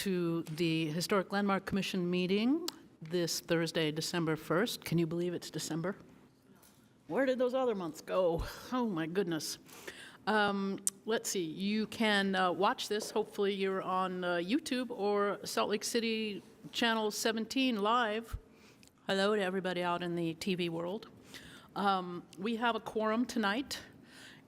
to the Historic Landmark Commission meeting this Thursday, December 1st. Can you believe it's December? Where did those other months go? Oh, my goodness. Let's see, you can watch this. Hopefully you're on YouTube or Salt Lake City Channel 17 live. Hello to everybody out in the TV world. We have a quorum tonight,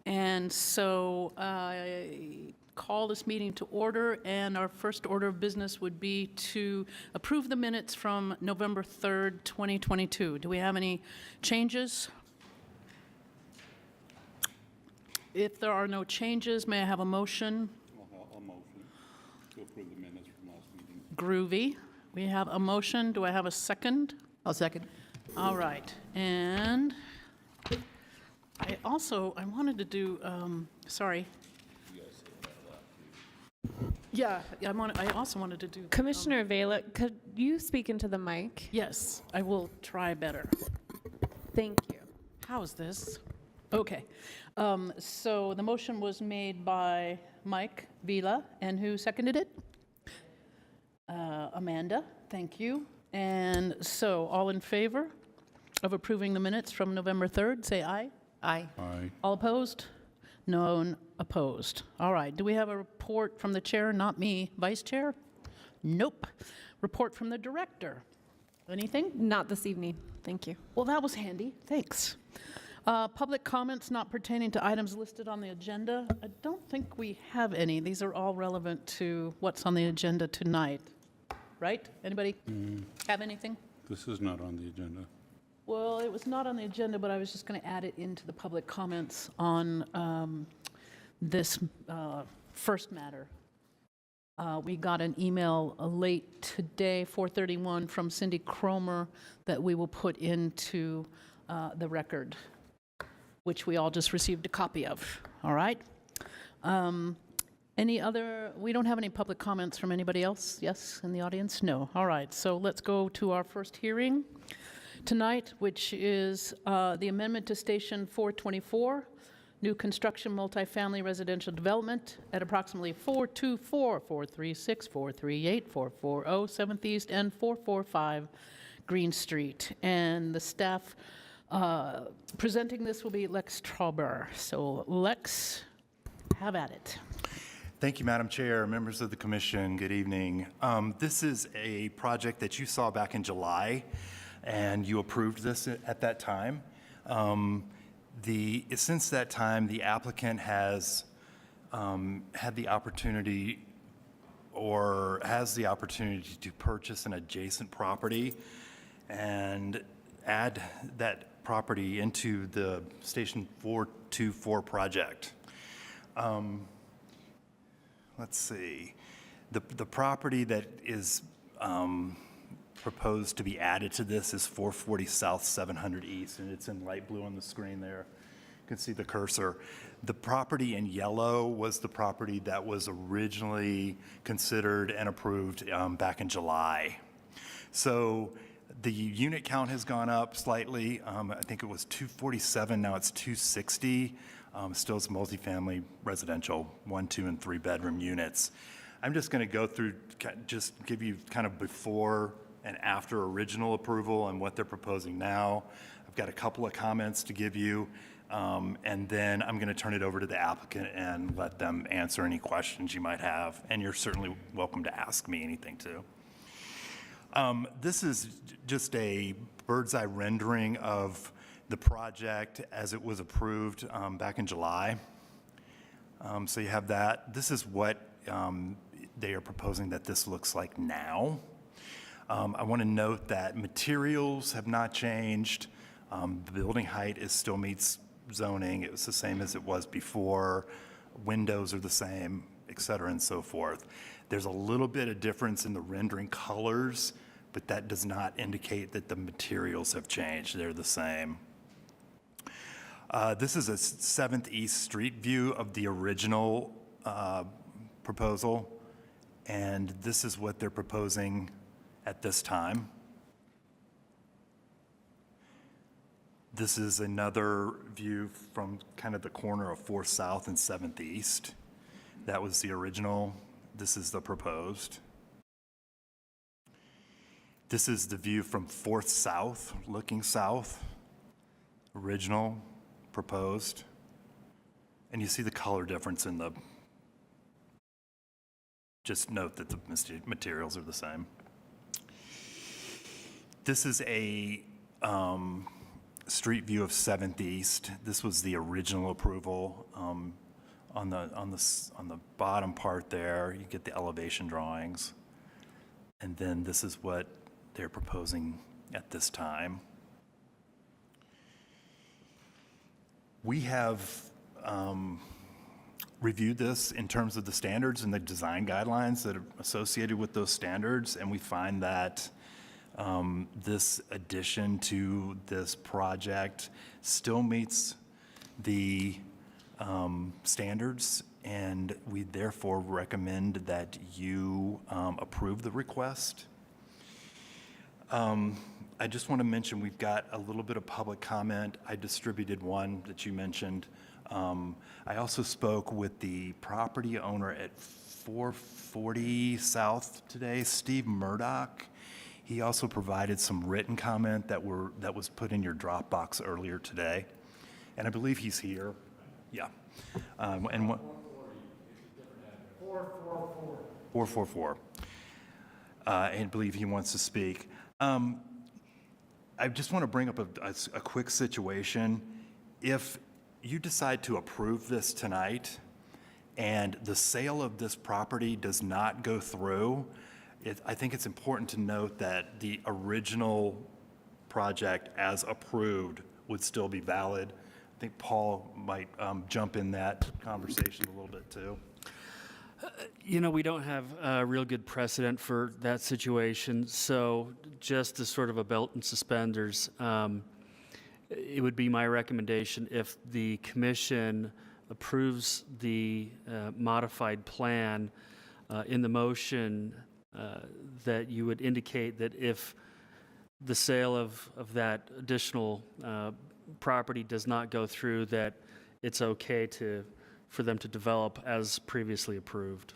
and so I call this meeting to order, and our first order of business would be to approve the minutes from November 3rd, 2022. Do we have any changes? If there are no changes, may I have a motion? A motion to approve the minutes from last meeting. Groovy. We have a motion. Do I have a second? I'll second. All right. And I wanted to do, sorry. Yeah, I also wanted to do. Commissioner Vela, could you speak into the mic? Yes, I will try better. Thank you. How's this? Okay. So the motion was made by Mike Vila, and who seconded it? Amanda, thank you. And so, all in favor of approving the minutes from November 3rd, say aye. Aye. Aye. All opposed? None opposed. All right, do we have a report from the chair? Not me. Vice chair? Nope. Report from the director? Anything? Not this evening. Thank you. Well, that was handy. Thanks. Public comments not pertaining to items listed on the agenda. I don't think we have any. These are all relevant to what's on the agenda tonight. Right? Anybody have anything? This is not on the agenda. Well, it was not on the agenda, but I was just going to add it into the public comments on this first matter. We got an email late today, 4:31, from Cindy Cromer that we will put into the record, which we all just received a copy of. All right? We don't have any public comments from anybody else? Yes, in the audience? No. All right, so let's go to our first hearing tonight, which is the amendment to Station 424, new construction multifamily residential development at approximately 424, 436, 438, 440 7th East and 445 Green Street. And the staff presenting this will be Lex Trauber. So Lex, have at it. Thank you, Madam Chair, members of the commission. Good evening. This is a project that you saw back in July, and you approved this at that time. Since that time, the applicant has had the opportunity or has the opportunity to purchase an adjacent property and add that property into the Station 424 project. Let's see. The property that is proposed to be added to this is 440 South 700 East, and it's in light blue on the screen there. You can see the cursor. The property in yellow was the property that was originally considered and approved back in July. So the unit count has gone up slightly. I think it was 247, now it's 260. Still is multifamily residential, 1, 2, and 3 bedroom units. I'm just going to go through, just give you kind of before and after original approval and what they're proposing now. I've got a couple of comments to give you, and then I'm going to turn it over to the applicant and let them answer any questions you might have, and you're certainly welcome to ask me anything too. This is just a bird's eye rendering of the project as it was approved back in July. So you have that. This is what they are proposing that this looks like now. I want to note that materials have not changed. The building height still meets zoning. It was the same as it was before. Windows are the same, et cetera, and so forth. There's a little bit of difference in the rendering colors, but that does not indicate that the materials have changed. They're the same. This is a 7th East Street view of the original proposal, and this is what they're proposing at this time. This is another view from kind of the corner of 4th South and 7th East. That was the original. This is the proposed. This is the view from 4th South, looking south, original, proposed. And you see the color difference in the, just note that the materials are the same. This is a street view of 7th East. This was the original approval. On the bottom part there, you get the elevation drawings. And then this is what they're proposing at this time. We have reviewed this in terms of the standards and the design guidelines that are associated with those standards, and we find that this addition to this project still meets the standards, and we therefore recommend that you approve the request. I just want to mention, we've got a little bit of public comment. I distributed one that you mentioned. I also spoke with the property owner at 440 South today, Steve Murdoch. He also provided some written comment that was put in your Dropbox earlier today, and I believe he's here. Yeah. And what? 444. And I believe he wants to speak. I just want to bring up a quick situation. If you decide to approve this tonight and the sale of this property does not go through, I think it's important to note that the original project as approved would still be valid. I think Paul might jump in that conversation a little bit too. You know, we don't have a real good precedent for that situation, so just as sort of a belt and suspenders, it would be my recommendation if the commission approves the modified plan in the motion that you would indicate that if the sale of that additional property does not go through, that it's okay for them to develop as previously approved.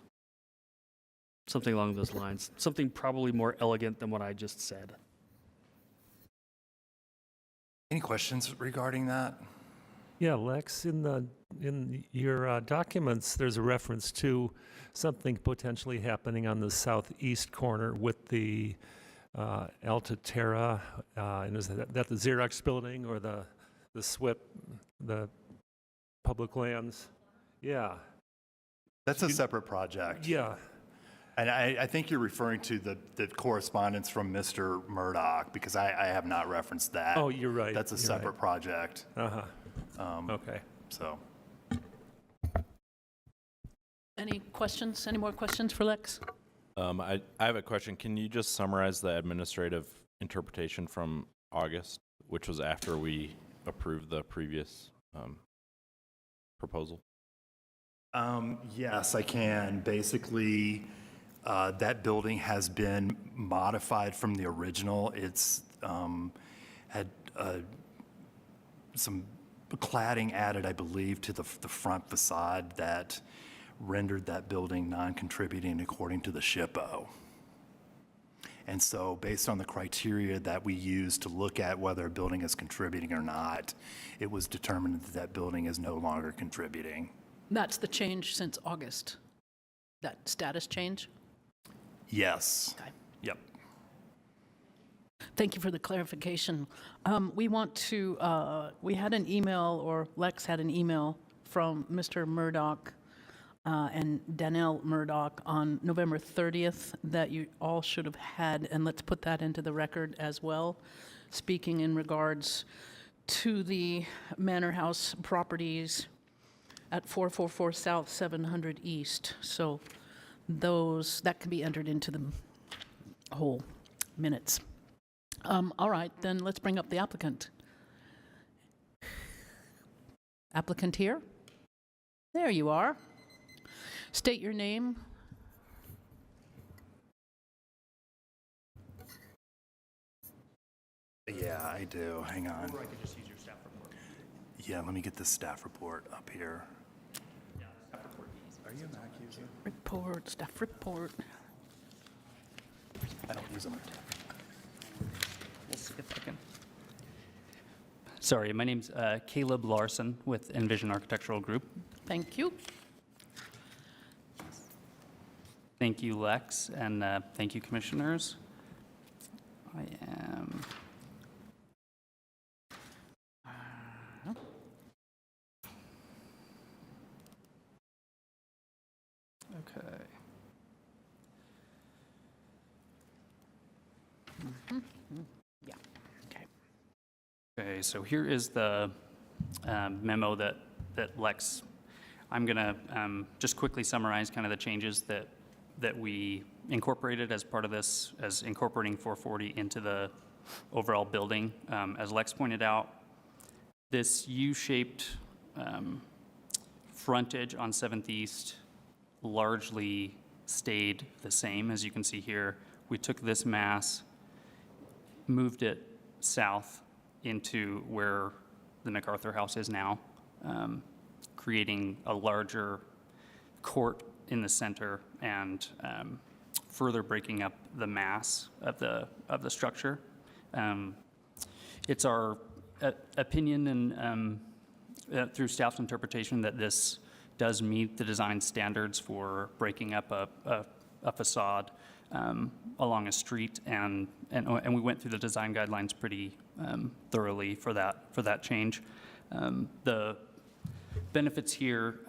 Something along those lines. Something probably more elegant than what I just said. Any questions regarding that? Yeah, Lex, in your documents, there's a reference to something potentially happening on the southeast corner with the Alta Terra, and is that the Xerox building or the SWIP, the public lands? Yeah. That's a separate project. Yeah. And I think you're referring to the correspondence from Mr. Murdoch, because I have not referenced that. Oh, you're right. That's a You're separate right. project, Uh-huh. Okay. so. Any questions? Any more questions for Lex? I have a question. Can you just summarize the administrative interpretation from August, which was after we approved the previous proposal? Yes, I can. Basically, that building has been modified from the original. It's had some cladding added, I believe, to the front facade that rendered that building non-contributing according to the SHPO. And so based on the criteria that we use to look at whether a building is contributing or not, it was determined that that building is no longer contributing. That's the change since August, that status change? Yes. Okay. Yep. Thank you for the clarification. We want to, we had an email, or Lex had an email from Mr. Murdoch and Danelle Murdoch on November 30th that you all should have had, and let's put that into the record as well, speaking in regards to the Manor House properties at 444 South, 700 East. So that can be entered into the whole minutes. All right, then let's bring up the applicant. Applicant here? There you are. State your name. Yeah, I do. Hang on. Or I could just use your staff report. Yeah, let me get the staff report up here. Yeah, staff report. Are you a Mac user? Report, staff report. I don't use them. Yes, if I can. Sorry, my name's Caleb Larson with Envision Architectural Group. Thank you. Thank you, Lex, and thank you, commissioners. I am. Okay. Yeah, okay. Okay, so here is the memo that Lex, I'm going to just quickly summarize kind of the changes that we incorporated as part of this, as incorporating 440 into the overall building. As Lex pointed out, this U-shaped frontage on 7th East largely stayed the same. As you can see here, we took this mass, moved it south into where the MacArthur House is now, creating a larger court in the center and further breaking up the mass of the structure. It's our opinion and through staff's interpretation that this does meet the design standards for breaking up a facade along a street, and we went through the design guidelines pretty thoroughly for that change. The benefits here,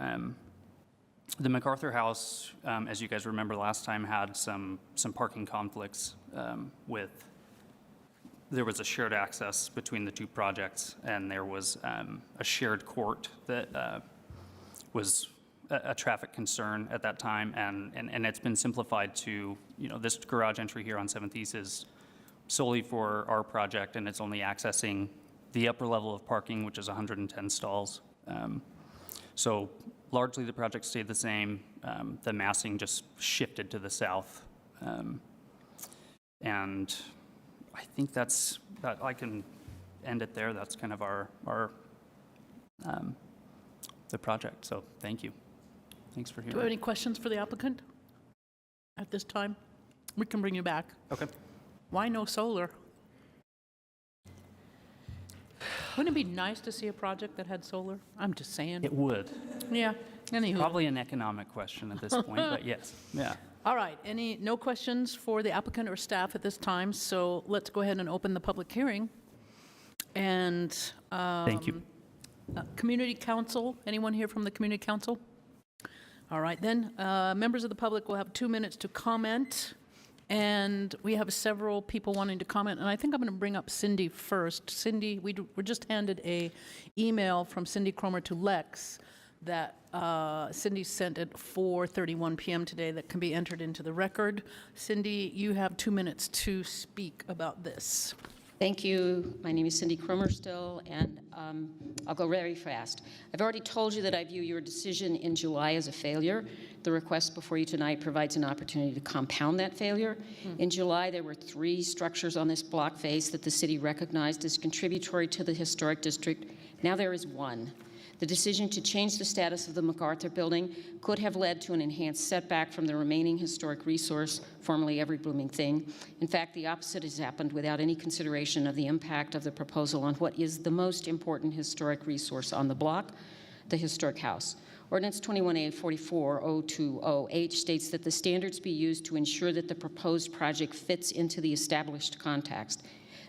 the MacArthur House, as you guys remember last time, had some parking conflicts with. There was a shared access between the two projects, and there was a shared court that was a traffic concern at that time, and it's been simplified to, this garage entry here on 7th East is solely for our project, and it's only accessing the upper level of parking, which is 110 stalls. So largely the project stayed the same. The massing just shifted to the south. And I think that I can end it there. That's kind of our the project. So thank you. Thanks for Do we hearing. have any questions for the applicant at this time? We can bring you back. Okay. Why no solar? Wouldn't it be nice to see a project that had solar? I'm just saying. It would. Yeah, anywho. Probably an economic question at this point, but yes, yeah. All right, no questions for the applicant or staff at this time, so let's go ahead and open the public hearing. And Thank you. Community Council, anyone here from the Community Council? All right, then, members of the public will have 2 minutes to comment, and we have several people wanting to comment, and I think I'm going to bring up Cindy first. Cindy, we were just handed a email from Cindy Cromer to Lex that Cindy sent at 4:31 p.m. today that can be entered into the record. Cindy, you have 2 minutes to speak about this. Thank you. My name is Cindy Cromer still, and I'll go very fast. I've already told you that I view your decision in July as a failure. The request before you tonight provides an opportunity to compound that failure. In July, there were 3 structures on this block face that the city recognized as contributory to the historic district. Now there is 1. The decision to change the status of the MacArthur Building could have led to an enhanced setback from the remaining historic resource, formerly Every Blooming Thing. In fact, the opposite has happened without any consideration of the impact of the proposal on what is the most important historic resource on the block, the historic house. Ordinance 21A44-020H states that the standards be used to ensure that the proposed project fits into the established context.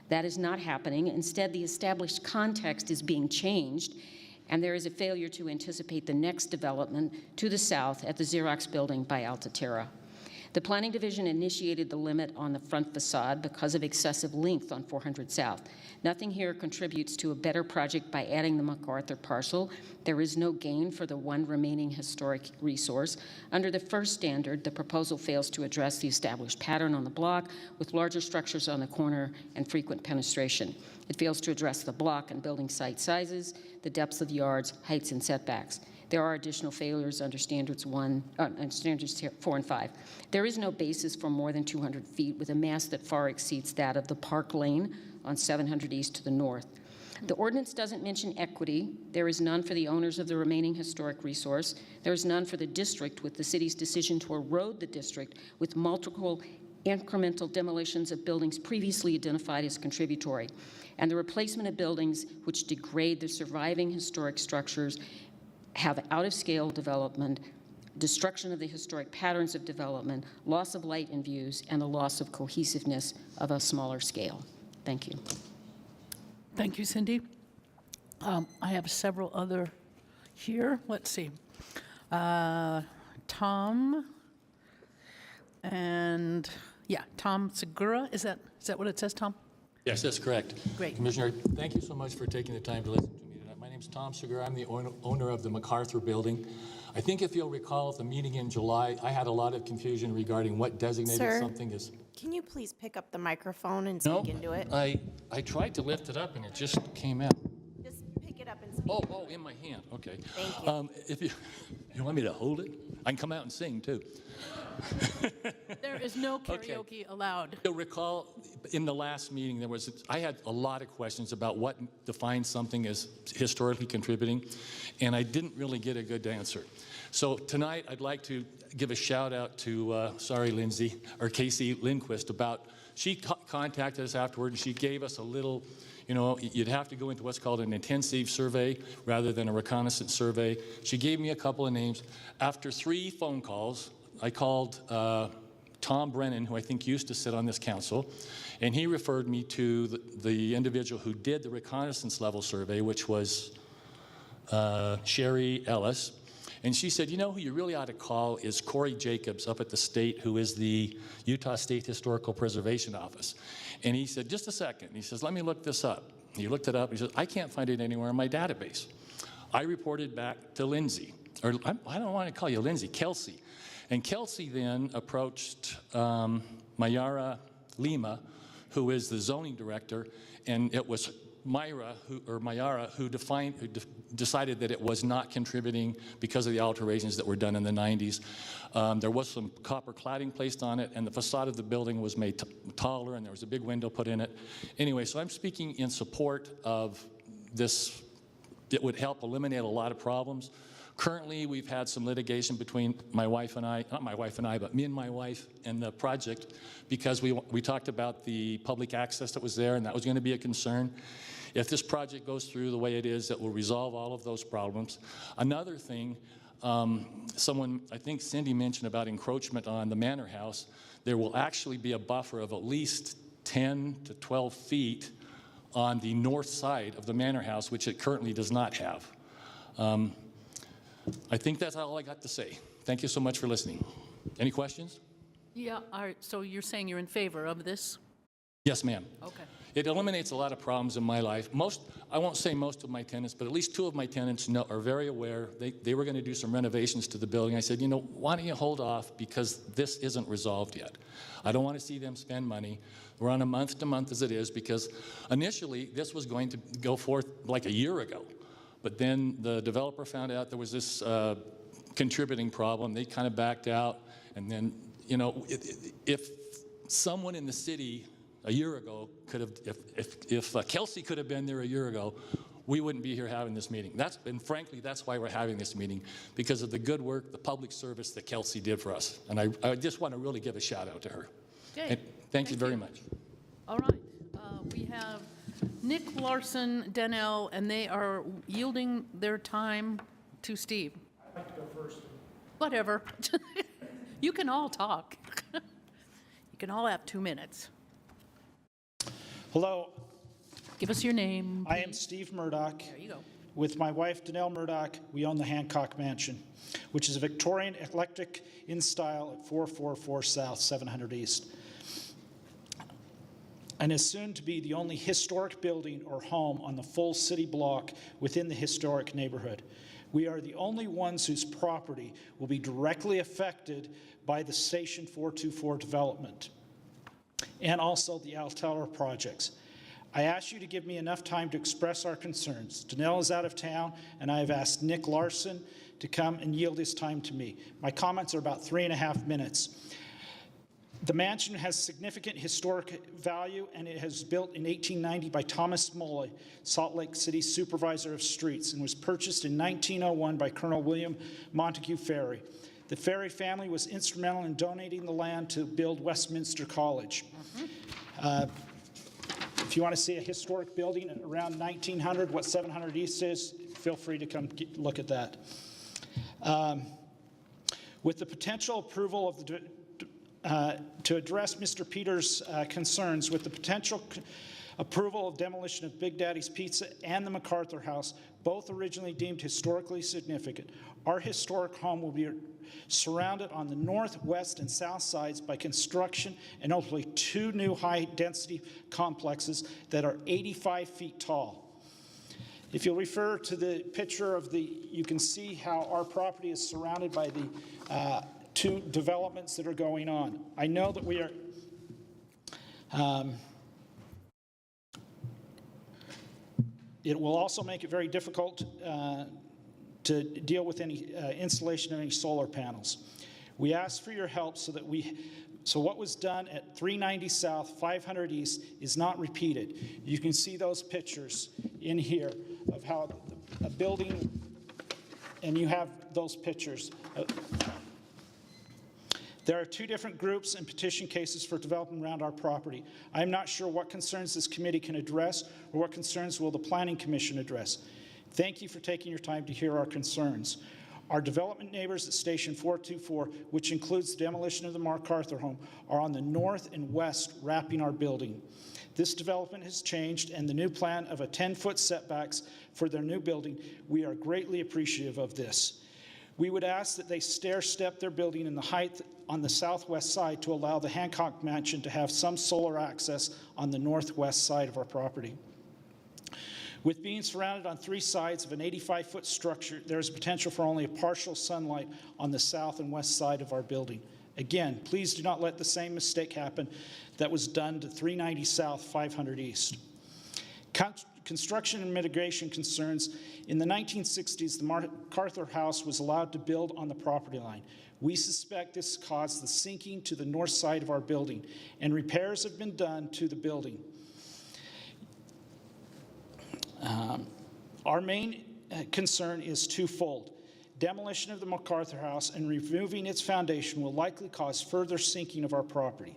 That is not happening. Instead, the established context is being changed, and there is a failure to anticipate the next development to the south at the Xerox building by Altaterra. The Planning Division initiated the limit on the front facade because of excessive length on 400 South. Nothing here contributes to a better project by adding the MacArthur parcel. There is no gain for the 1 remaining historic resource. Under the first standard, the proposal fails to address the established pattern on the block with larger structures on the corner and frequent penetration. It fails to address the block and building site sizes, the depths of yards, heights, and setbacks. There are additional failures under standards 4 and 5. There is no basis for more than 200 feet with a mass that far exceeds that of the Park Lane on 700 East to the north. The ordinance doesn't mention equity. There is none for the owners of the remaining historic resource. There is none for the district with the city's decision to erode the district with multiple incremental demolitions of buildings previously identified as contributory, and the replacement of buildings which degrade the surviving historic structures, have out-of-scale development, destruction of the historic patterns of development, loss of light and views, and the loss of cohesiveness of a smaller scale. Thank you. Thank you, Cindy. I have several other here. Let's see. Tom and, yeah, Tom Segura. Is that what it says, Tom? Yes, that's correct. Great. Commissioner, thank you so much for taking the time to listen to me tonight. My name's Tom Segura. I'm the owner of the MacArthur Building. I think if you'll recall at the meeting in July, I had a lot of confusion regarding what designated Sir? something as. Can you please pick up the microphone and No, speak into it? I tried to lift it up and it just came out. Just pick it up and speak. Oh, in my hand, okay. Thank you. If you want me to hold it, I can come out and sing too. There is no Okay. karaoke allowed. You'll recall in the last meeting, I had a lot of questions about what defines something as historically contributing, and I didn't really get a good answer. So tonight, I'd like to give a shout out to, Casey Lindquist she contacted us afterward, and she gave us a little, you'd have to go into what's called an intensive survey rather than a reconnaissance survey. She gave me a couple of names. After 3 phone calls, I called Tom Brennan, who I think used to sit on this council, and he referred me to the individual who did the reconnaissance level survey, which was Sherry Ellis. And she said, who you really ought to call is Corey Jacobs up at the state, who is the Utah State Historical Preservation Office. And he said, just a second. He says, let me look this up. He looked it up. He says, I can't find it anywhere in my database. I reported back to Lindsay, or I don't want to call you Lindsay, Kelsey. And Kelsey then approached Mayara Lima, who is the zoning director, and it was Mayara who decided that it was not contributing because of the alterations that were done in the 90s. There was some copper cladding placed on it, and the facade of the building was made taller, and there was a big window put in it. Anyway, so I'm speaking in support of this. It would help eliminate a lot of problems. Currently, we've had some litigation between my wife and I, not my wife and I, but me and my wife and the project, because we talked about the public access that was there, and that was going to be a concern. If this project goes through the way it is, it will resolve all of those problems. Another thing, I think Cindy mentioned about encroachment on the manor house. There will actually be a buffer of at least 10 to 12 feet on the north side of the manor house, which it currently does not have. I think that's all I got to say. Thank you so much for listening. Any questions? Yeah, all right, so you're saying you're in favor of this? Yes, ma'am. Okay. It eliminates a lot of problems in my life. I won't say most of my tenants, but at least 2 of my tenants are very aware. They were going to do some renovations to the building. I said, why don't you hold off, because this isn't resolved yet. I don't want to see them spend money. We're on a month-to-month as it is, because initially this was going to go forth like a year ago. But then the developer found out there was this contributing problem. They kind of backed out. And then, if someone in the city a year ago could have, if Kelsey could have been there a year ago, we wouldn't be here having this meeting. And frankly, that's why we're having this meeting, because of the good work, the public service that Kelsey did for us. And I just want to really give a shout out to her. Okay. And thank you very much. All right. We have Nick Larson, Dennell, and they are yielding their time to Steve. I'd like to go first. Whatever. You can all talk. You can all have 2 minutes. Hello, Give us your name. I am Steve Murdoch. There you go. With my wife, Dannelle Murdoch, we own the Hancock Mansion, which is a Victorian eclectic in style at 444 South, 700 East, and is soon to be the only historic building or home on the full city block within the historic neighborhood. We are the only ones whose property will be directly affected by the Station 424 development and also the Altera projects. I ask you to give me enough time to express our concerns. Dannelle is out of town, and I have asked Nick Larson to come and yield his time to me. My comments are about 3.5 minutes. The mansion has significant historic value, and it was built in 1890 by Thomas Moley, Salt Lake City Supervisor of Streets, and was purchased in 1901 by Colonel William Montague Ferry. The Ferry family was instrumental in donating the land to build Westminster College. If you want to see a historic building around 1900, what 700 East is, feel free to come look at that. With the potential approval of the to address Mr. Peters' concerns, with the potential approval of demolition of Big Daddy's Pizza and the MacArthur House, both originally deemed historically significant, our historic home will be surrounded on the north, west, and south sides by construction and hopefully 2 new high-density complexes that are 85 feet tall. If you'll refer to the picture of you can see how our property is surrounded by the 2 developments that are going on. I know that we are it will also make it very difficult to deal with any installation of any solar panels. We ask for your help so what was done at 390 South, 500 East is not repeated. You can see those pictures in here of how a building, and you have those pictures. There are 2 different groups and petition cases for development around our property. I'm not sure what concerns this committee can address or what concerns will the Planning Commission address. Thank you for taking your time to hear our concerns. Our development neighbors at Station 424, which includes the demolition of the MacArthur home, are on the north and west wrapping our building. This development has changed, and the new plan of a 10-foot setbacks for their new building, we are greatly appreciative of this. We would ask that they stair-step their building in the height on the southwest side to allow the Hancock Mansion to have some solar access on the northwest side of our property. With being surrounded on 3 sides of an 85-foot structure, there is potential for only a partial sunlight on the south and west side of our building. Again, please do not let the same mistake happen that was done to 390 South, 500 East. Construction and mitigation concerns. In the 1960s, the MacArthur House was allowed to build on the property line. We suspect this caused the sinking to the north side of our building, and repairs have been done to the building. Our main concern is twofold. Demolition of the MacArthur House and removing its foundation will likely cause further sinking of our property.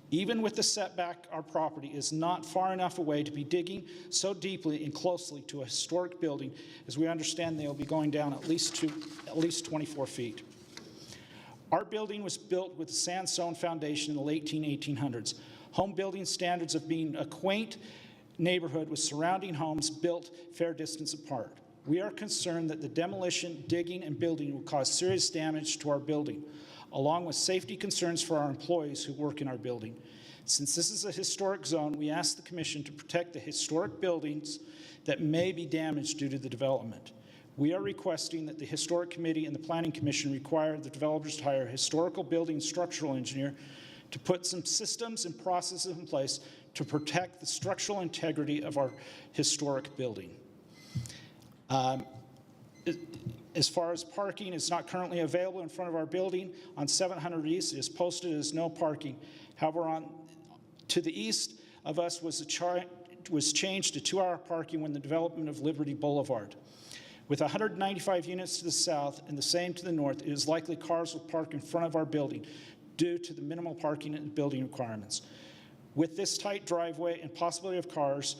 Even with the setback, our property is not far enough away to be digging so deeply and closely to a historic building, as we understand they'll be going down at least 24 feet. Our building was built with a sandstone foundation in the late 1800s. Home building standards of being a quaint neighborhood with surrounding homes built fair distance apart. We are concerned that the demolition, digging, and building will cause serious damage to our building, along with safety concerns for our employees who work in our building. Since this is a historic zone, we ask the Commission to protect the historic buildings that may be damaged due to the development. We are requesting that the Historic Committee and the Planning Commission require the developers to hire a historical building structural engineer to put some systems and processes in place to protect the structural integrity of our historic building. As far as parking, it's not currently available in front of our building. On 700 East, it is posted as no parking. However, to the east of us was changed to 2-hour parking when the development of Liberty Boulevard. With 195 units to the south and the same to the north, it is likely cars will park in front of our building due to the minimal parking and building requirements. With this tight driveway and possibility of cars,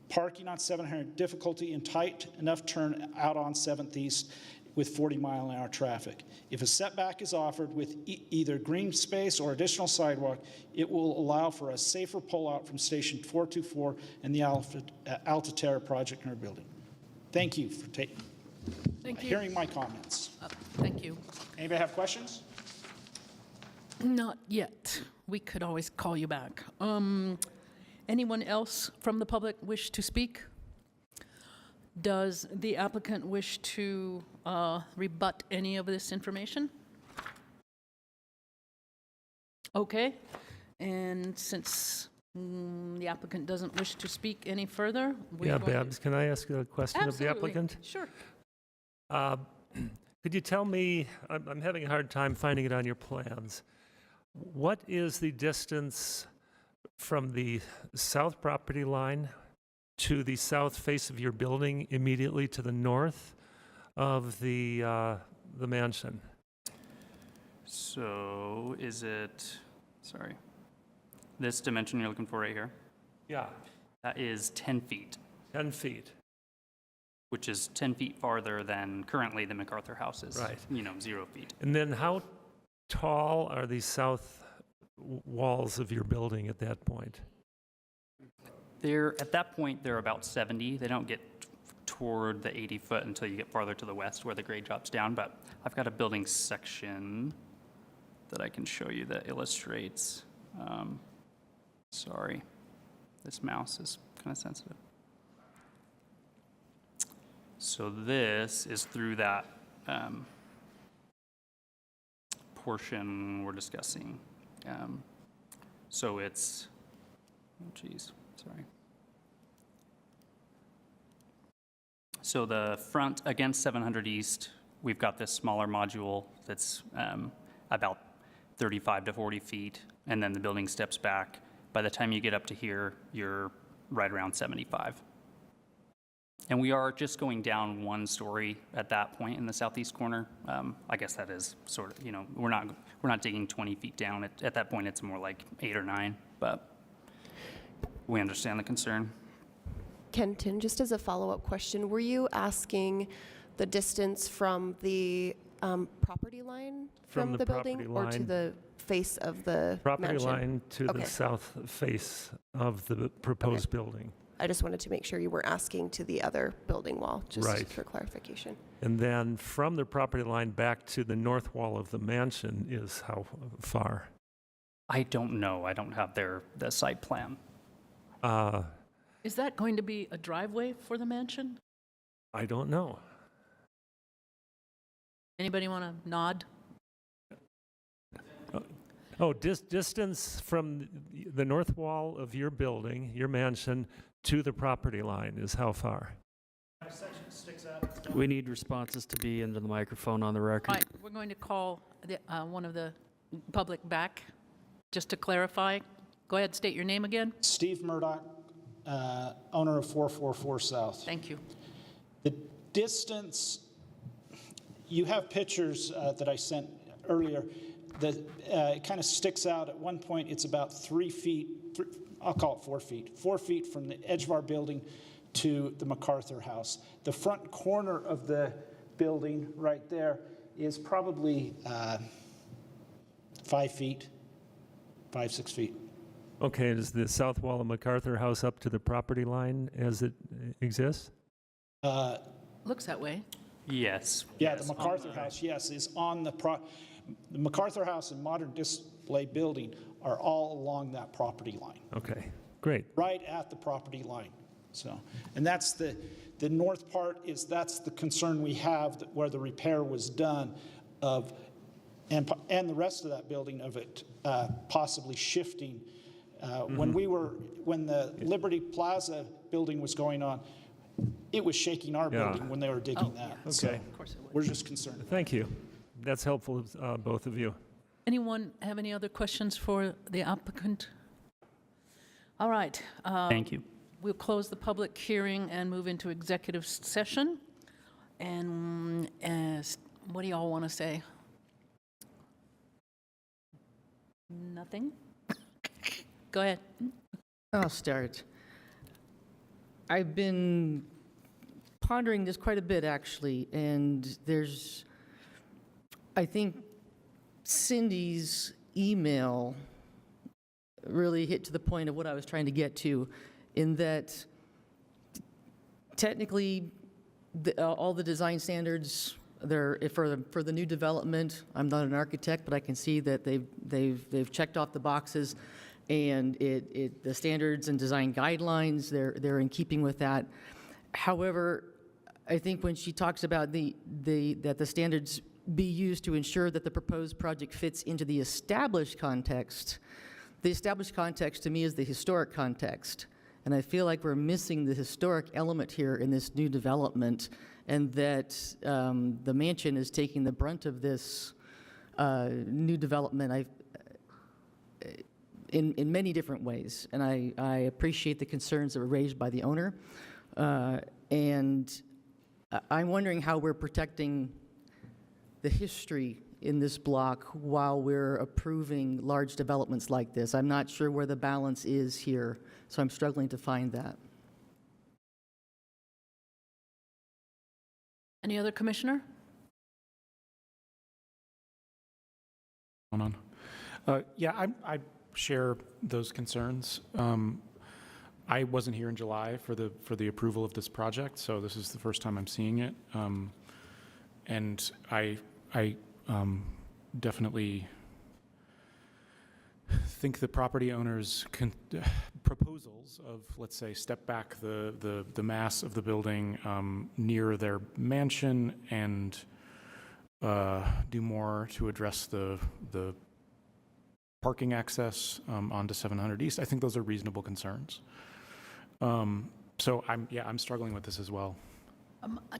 parking on 700, difficulty in tight enough turn out on 7th East with 40-mile-an-hour traffic. If a setback is offered with either green space or additional sidewalk, it will allow for a safer pullout from Station 424 and the Alta-Terra project in our building. Thank you for hearing my comments. Thank you. Anybody have questions? Not yet. We could always call you back. Anyone else from the public wish to speak? Does the applicant wish to rebut any of this information? Okay. And since the applicant doesn't wish to speak any further, Yeah, Babs, can I ask a question of the Absolutely. applicant? Sure. Could you tell me, I'm having a hard time finding it on your plans, what is the distance from the south property line to the south face of your building immediately to the north of the mansion? So is it, sorry, this dimension you're looking for right here? Yeah, That is 10 feet, 10 feet. which is 10 feet farther than currently the MacArthur house is. Right. 0 feet. And then how tall are these south walls of your building at that point? At that point, they're about 70. They don't get toward the 80 foot until you get farther to the west where the grade drops down. But I've got a building section that I can show you that illustrates. Sorry, this mouse is kind of sensitive. So this is through that portion we're discussing. So it's, oh geez, sorry. So the front against 700 East, we've got this smaller module that's about 35 to 40 feet, and then the building steps back. By the time you get up to here, you're right around 75. And we are just going down 1 story at that point in the southeast corner. I guess that is sort of, we're not digging 20 feet down. At that point, it's more like 8 or 9, but we understand the concern. Kenton, just as a follow-up question, were you asking the distance from the property line From from the the building? property Or to line. the face of the Property mansion? line to Okay. the south face of the proposed building. I just wanted to make sure you were asking to the other building wall, just Right. for clarification. And then from the property line back to the north wall of the mansion is how far? I don't know. I don't have the site plan. Is that going to be a driveway for the mansion? I don't know. Anybody want to nod? Oh, distance from the north wall of your building, your mansion, to the property line is how far? We need responses to be into the microphone on the record. All right, we're going to call one of the public back, just to clarify. Go ahead, state your name again. Steve Murdoch, owner of 444 South. Thank you. The distance, you have pictures that I sent earlier that it kind of sticks out. At one point, it's about 3 feet, I'll call it 4 feet, 4 feet from the edge of our building to the MacArthur house. The front corner of the building right there is probably 5 feet, 5, 6 feet. Okay, is the south wall of MacArthur House up to the property line as it exists? Looks that way. Yes. Yeah, yes, the MacArthur house, yes, is on the the MacArthur house and Modern Display Building are all along that property line, Okay, great. right at the property line. So, and that's the north part that's the concern we have that where the repair was done of, and the rest of that building of it possibly shifting. When the Liberty Plaza building was going on, it was shaking our Yeah. building when they were digging that. So Okay. Of course it would. we're just concerned. Thank you. That's helpful, both of you. Anyone have any other questions for the applicant? All right. Thank you. We'll close the public hearing and move into executive session. And what do y'all want to say? Nothing? Go ahead. I'll start. I've been pondering this quite a bit, actually, and I think Cindy's email really hit to the point of what I was trying to get to, in that technically, all the design standards, for the new development, I'm not an architect, but I can see that they've checked off the boxes, and the standards and design guidelines, they're in keeping with that. However, I think when she talks about that the standards be used to ensure that the proposed project fits into the established context to me is the historic context. And I feel like we're missing the historic element here in this new development, and that the mansion is taking the brunt of this new development in many different ways. And I appreciate the concerns that were raised by the owner. And I'm wondering how we're protecting the history in this block while we're approving large developments like this. I'm not sure where the balance is here, so I'm struggling to find that. Any other commissioner? On. Yeah, I share those concerns. I wasn't here in July for the approval of this project, so this is the first time I'm seeing it. And I definitely think the property owners' proposals of, let's say, step back the mass of the building near their mansion and do more to address the parking access onto 700 East. I think those are reasonable concerns. So I'm struggling with this as well.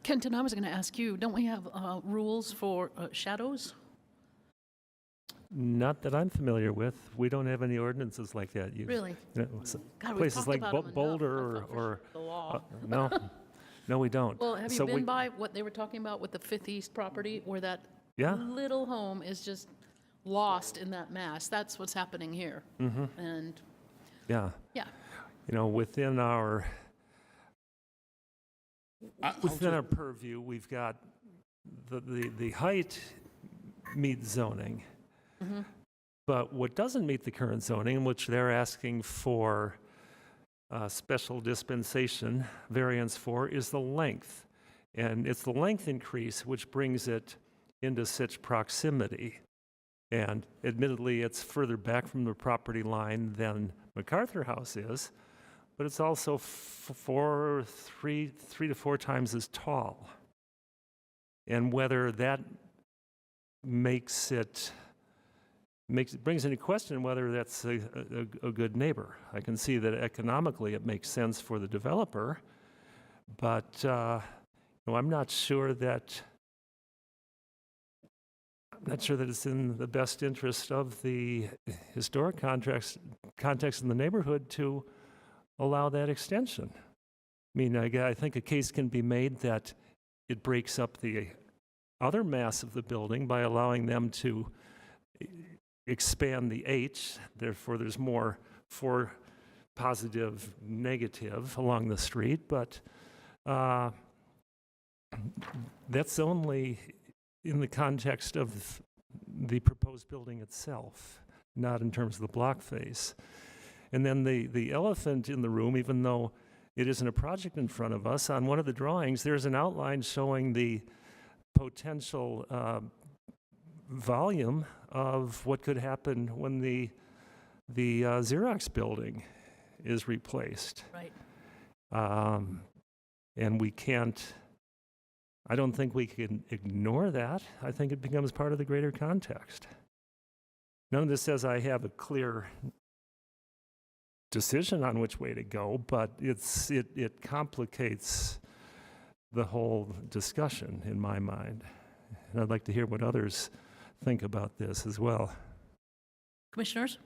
Kenton, I was going to ask you, don't we have rules for shadows? Not that I'm familiar with. We don't have any ordinances like that. Really? You know, God, we've places talked like about 'em enough. Boulder I thought or the law. no, we don't. Well, have you So been by what they were talking about with the Fifth East property, where that Yeah. little home is just lost in that mass? That's what's happening here. And Yeah. yeah, You know, within our purview, we've got the height meets zoning. But what doesn't meet the current zoning, which they're asking for special dispensation variance for, is the length. And it's the length increase which brings it into such proximity. And admittedly, it's further back from the property line than MacArthur House is, but it's also three to four times as tall. And whether that brings into question whether that's a good neighbor. I can see that economically it makes sense for the developer, but I'm not sure that it's in the best interest of the historic context in the neighborhood to allow that extension. I mean, I think a case can be made that it breaks up the other mass of the building by allowing them to expand the H, therefore there's more for positive, negative along the street, but that's only in the context of the proposed building itself, not in terms of the block face. And then the elephant in the room, even though it isn't a project in front of us, on one of the drawings there's an outline showing the potential volume of what could happen when the Xerox building is replaced. right. And I don't think we can ignore that. I think it becomes part of the greater context. None of this says I have a clear decision on which way to go, but it complicates the whole discussion in my mind. And I'd like to hear what others think about this as well. Commissioners?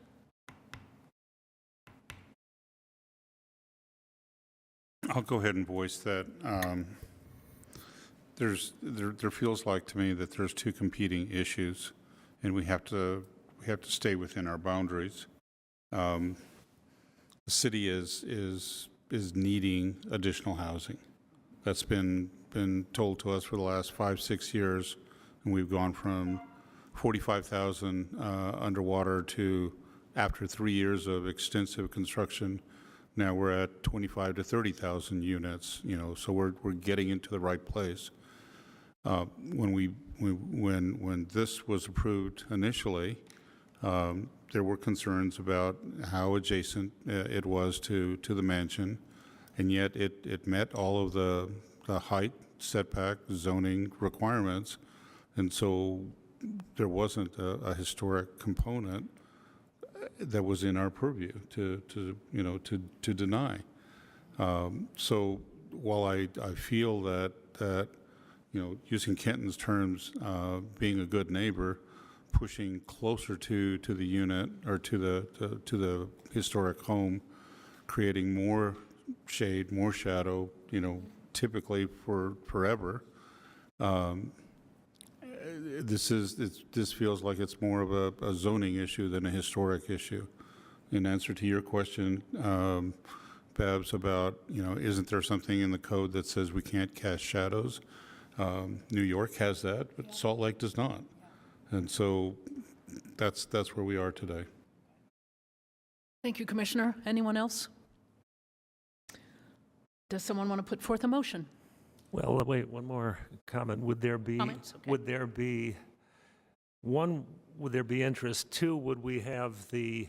I'll go ahead and voice that. There feels like to me that there's two competing issues, and we have to stay within our boundaries. The city is needing additional housing. That's been told to us for the last 5-6 years, and we've gone from 45,000 underwater to, after 3 years of extensive construction, now we're at 25 to 30,000 units. So we're getting into the right place. When this was approved initially, there were concerns about how adjacent it was to the mansion, and yet it met all of the height, setback, zoning requirements, and so there wasn't a historic component that was in our purview to deny. So while I feel that using Kenton's terms, being a good neighbor, pushing closer to the unit or to the historic home, creating more shade, more shadow, this feels like it's more of a zoning issue than a historic issue. In answer to your question, Babs, about, isn't there something in the code that says we can't cast shadows? New York has that, but Salt Lake does not. And so that's where we are today. Thank you, Commissioner. Anyone else? Does someone want to put forth a motion? Well, wait, one more comment. Would there be, Comments? Okay. would there be interest? Two, would we have the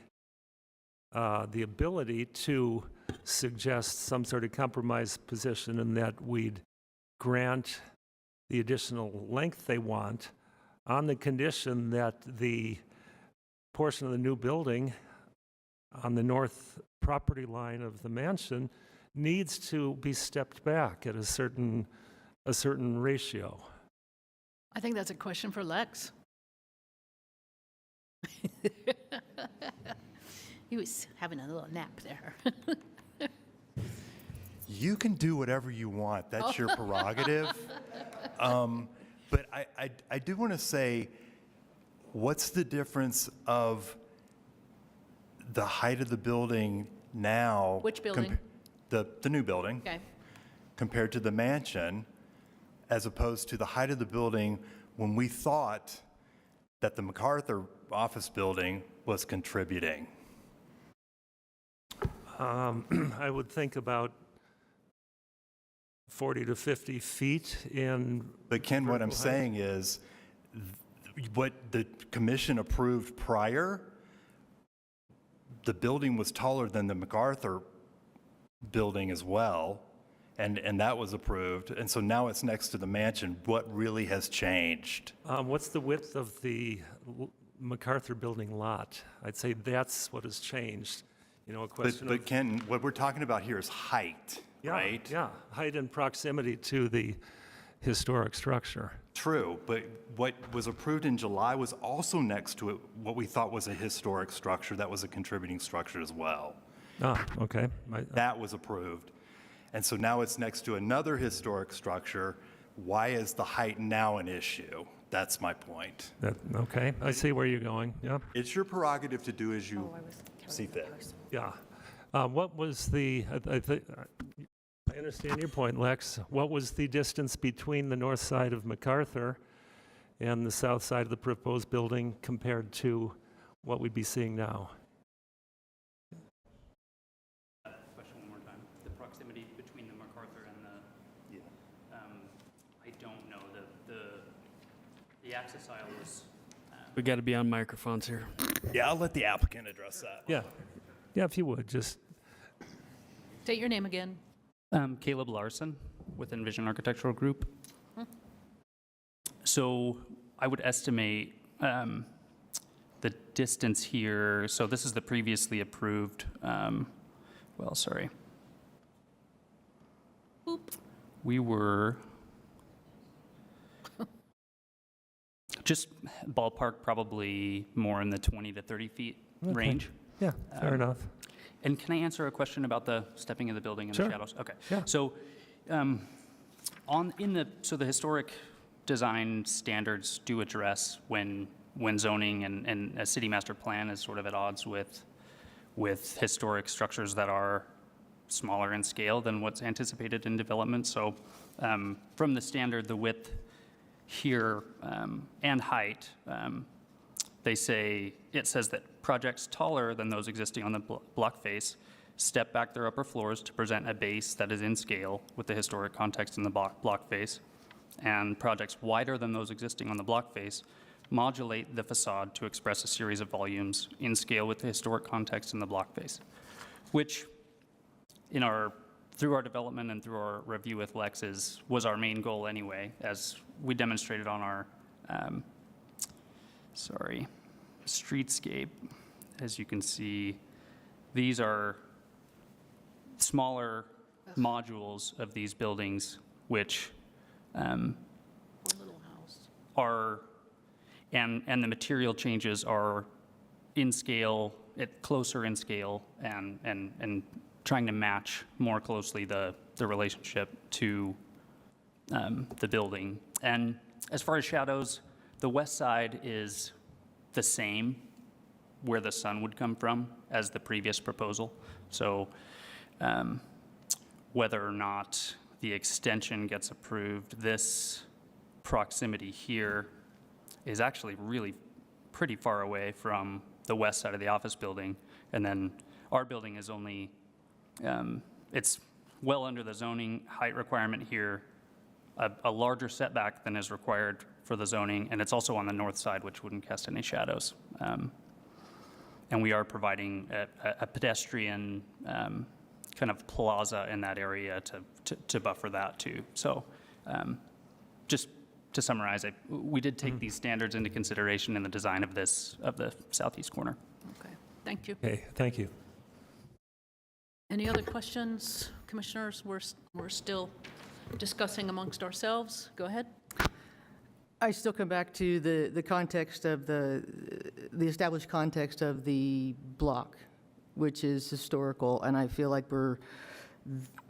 ability to suggest some sort of compromise position in that we'd grant the additional length they want on the condition that the portion of the new building on the north property line of the mansion needs to be stepped back at a certain ratio? I think that's a question for Lex. He was having a little nap there. You can do whatever you want. That's your prerogative. But I do want to say, what's the difference of the height of the building now? Which building? The new building. Okay. Compared to the mansion, as opposed to the height of the building when we thought that the MacArthur office building was contributing? I would think about 40 to 50 feet in. But Ken, what I'm saying is, what the commission approved prior, the building was taller than the MacArthur building as well, and that was approved. And so now it's next to the mansion. What really has changed? What's the width of the MacArthur building lot? I'd say that's what has changed. A question But Ken, what we're talking about here is height, right? Yeah, height and proximity to the historic structure. True, but what was approved in July was also next to it, what we thought was a historic structure that was a contributing structure as well. Okay. That was approved. And so now it's next to another historic structure. Why is the height now an issue? That's my point. Okay, I see where you're going, yeah. It's your prerogative to do as you see fit. Yeah. What was I understand your point, Lex. What was the distance between the north side of MacArthur and the south side of the proposed building compared to what we'd be seeing now? Question one more time. The proximity between the MacArthur and the, I don't know, the access aisle was. We got to be on microphones here. Yeah, I'll let the applicant address that. Yeah, if you would, just. State your name again. Caleb Larson with Envision Architectural Group. So I would estimate the distance here. So this is the previously approved. Sorry. Boop. We were just ballpark, probably more in the 20 to 30 feet range. Yeah, fair enough. And can I answer a question about the stepping of the building and Sure. the shadows? Okay. Yeah. So, the historic design standards do address when zoning and a city master plan is sort of at odds with historic structures that are smaller in scale than what's anticipated in development. So, from the standard, the width here and height, it says that projects taller than those existing on the block face step back their upper floors to present a base that is in scale with the historic context in the block face, and projects wider than those existing on the block face modulate the facade to express a series of volumes in scale with the historic context in the block face, which through our development and through our review with Lex was our main goal anyway, as we demonstrated on our streetscape. As you can see, these are smaller modules of these buildings, which are, and the material changes are in scale, closer in scale, and trying to match more closely the relationship to the building. And as far as shadows, The west side is the same where the sun would come from as the previous proposal. So whether or not the extension gets approved, this proximity here is actually really pretty far away from the west side of the office building. And then our building is only, it's well under the zoning height requirement here, a larger setback than is required for the zoning, and it's also on the north side, which wouldn't cast any shadows. And we are providing a pedestrian kind of plaza in that area to buffer that too. So just to summarize it, we did take these standards into consideration in the design of the southeast corner. Okay, thank you. Okay, thank you. Any other questions, commissioners? We're still discussing amongst ourselves. Go ahead. I still come back to the context of the established context of the block, which is historical, and I feel like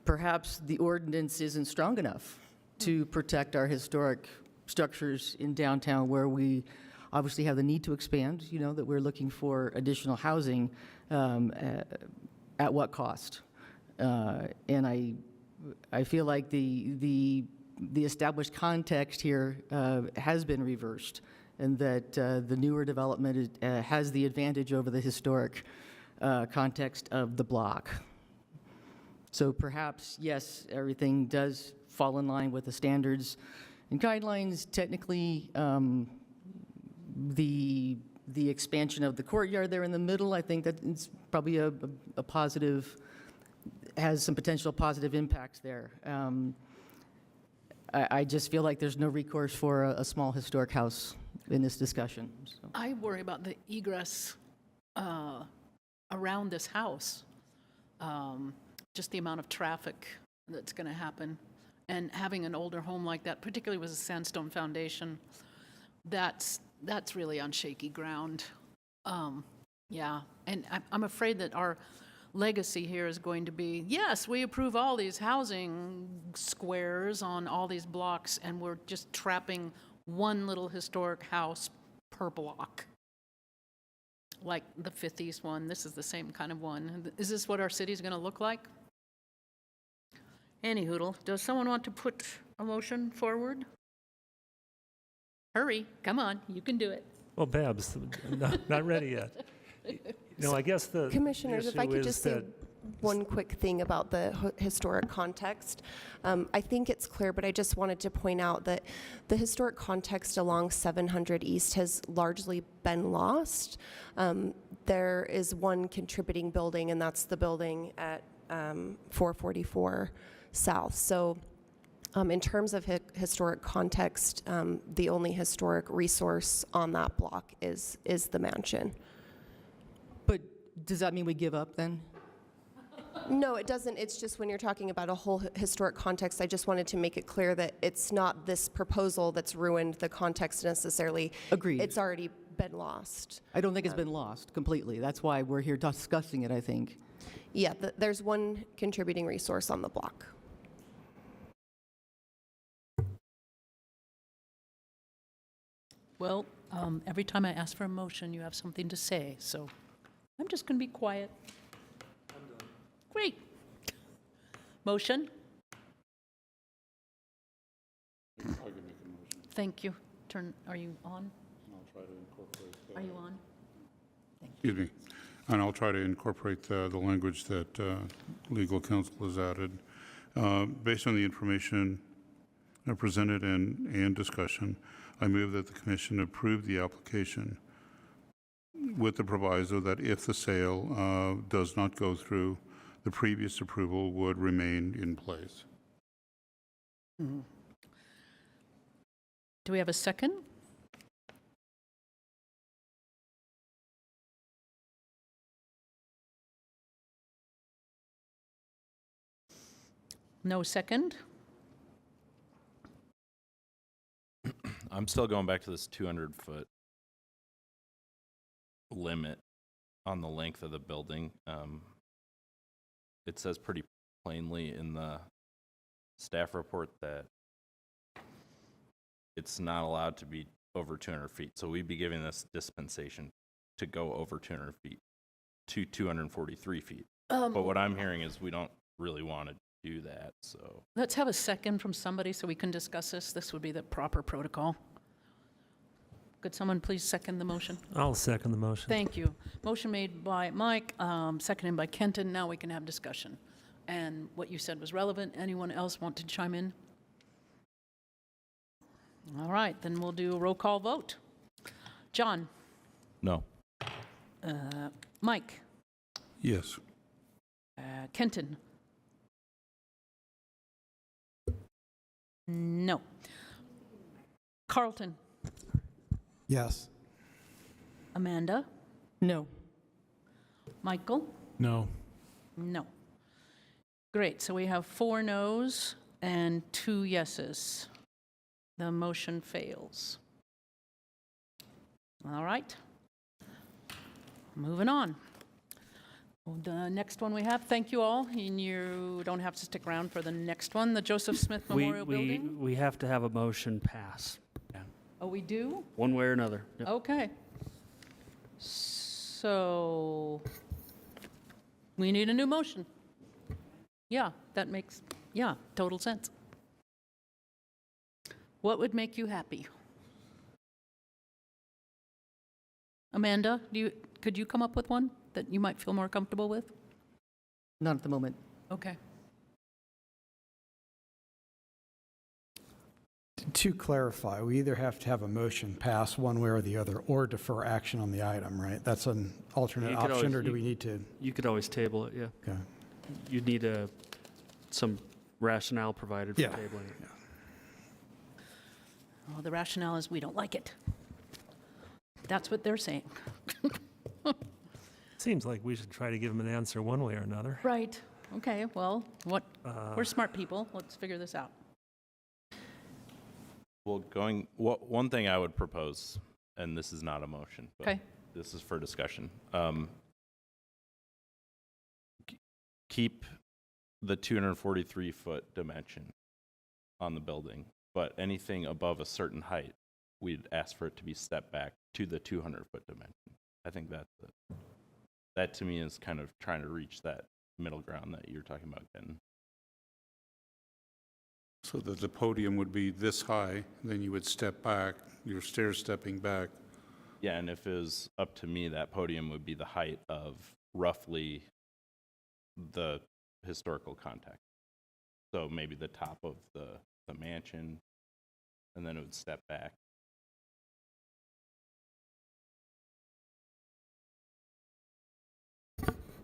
perhaps the ordinance isn't strong enough to protect our historic structures in downtown, where we obviously have the need to expand, that we're looking for additional housing, at what cost? And I feel like the established context here has been reversed, and that the newer development has the advantage over the historic context of the block. So perhaps, yes, everything does fall in line with the standards and guidelines. Technically, the expansion of the courtyard there in the middle, I think that it's probably a positive, has some potential positive impacts there. I just feel like there's no recourse for a small historic house in this discussion. So. I worry about the egress around this house, just the amount of traffic that's going to happen. And having an older home like that, particularly with a sandstone foundation, that's really on shaky ground. Yeah, and I'm afraid that our legacy here is going to be, yes, we approve all these housing squares on all these blocks, and we're just trapping one little historic house per block. Like the Fifth East one, this is the same kind of one. Is this what our city's going to look like? Any hoodle, does someone want to put a motion forward? Hurry, come on, you can do it. Well, Babs, not ready yet. I guess the Commissioners, if I could is just say that- one quick thing about the historic context. I think it's clear, but I just wanted to point out that the historic context along 700 East has largely been lost. There is one contributing building, and that's the building at 444 South. So in terms of historic context, the only historic resource on that block is the mansion. But does that mean we give up then? No, it doesn't. It's just when you're talking about a whole historic context, I just wanted to make it clear that it's not this proposal that's ruined the context necessarily. Agreed. It's already been lost. I don't think it's been lost completely. That's why we're here discussing it, I think. Yeah, there's one contributing resource on the block. Well, every time I ask for a motion, you have something to say, so I'm just going to be quiet. I'm done. Great. Motion? I can make a motion. Thank you. Are you on? I'll try to incorporate. Are you on? Excuse me. And I'll try to incorporate the language that legal counsel has added. Based on the information presented and discussion, I move that the commission approve the application with the proviso that if the sale does not go through, the previous approval would remain in place. Mm-hmm. Do we have a second? No second? I'm still going back to this 200-foot limit on the length of the building. It says pretty plainly in the staff report that it's not allowed to be over 200 feet. So we'd be giving this dispensation to go over 200 feet to 243 feet. But what I'm hearing is we don't really want to do that, so. Let's have a second from somebody so we can discuss this. This would be the proper protocol. Could someone please second the motion? I'll second the motion. Thank you. Motion made by Mike, seconded by Kenton. Now we can have discussion. And what you said was relevant. Anyone else want to chime in? All right, then we'll do a roll call vote. John? No. Mike? Yes. Kenton? No. Carlton? Yes. Amanda? No. Michael? No. No. Great, so we have 4 noes and 2 yeses. The motion fails. All right. Moving on. The next one we have, thank you all, and you don't have to stick around for the next one, the Joseph Smith Memorial Building. We have to have a motion pass, Oh, we do? one way or another. Yep. Okay. So, we need a new motion. Yeah, that makes, total sense. What would make you happy? Amanda, could you come up with one that you might feel more comfortable with? Not at the moment. Okay. To clarify, we either have to have a motion pass one way or the other, or defer action on the item, right? That's an alternate You could option, always- or do we need to? You could always table it, yeah. Okay. You'd need some rationale provided for Yeah. tabling it. Well, the rationale is we don't like it. That's what they're saying. Seems like we should try to give them an answer one way or another. Right. Okay, well, we're smart people. Let's figure this out. Well, one thing I would propose, and this is not a motion, but Okay. this is for discussion. Keep the 243-foot dimension on the building, but anything above a certain height, we'd ask for it to be stepped back to the 200-foot dimension. I think that to me is kind of trying to reach that middle ground that you're talking about, Ken. So that the podium would be this high, then you would step back, your stair stepping back. Yeah, and if it was up to me, that podium would be the height of roughly the historical context. So maybe the top of the mansion, and then it would step back.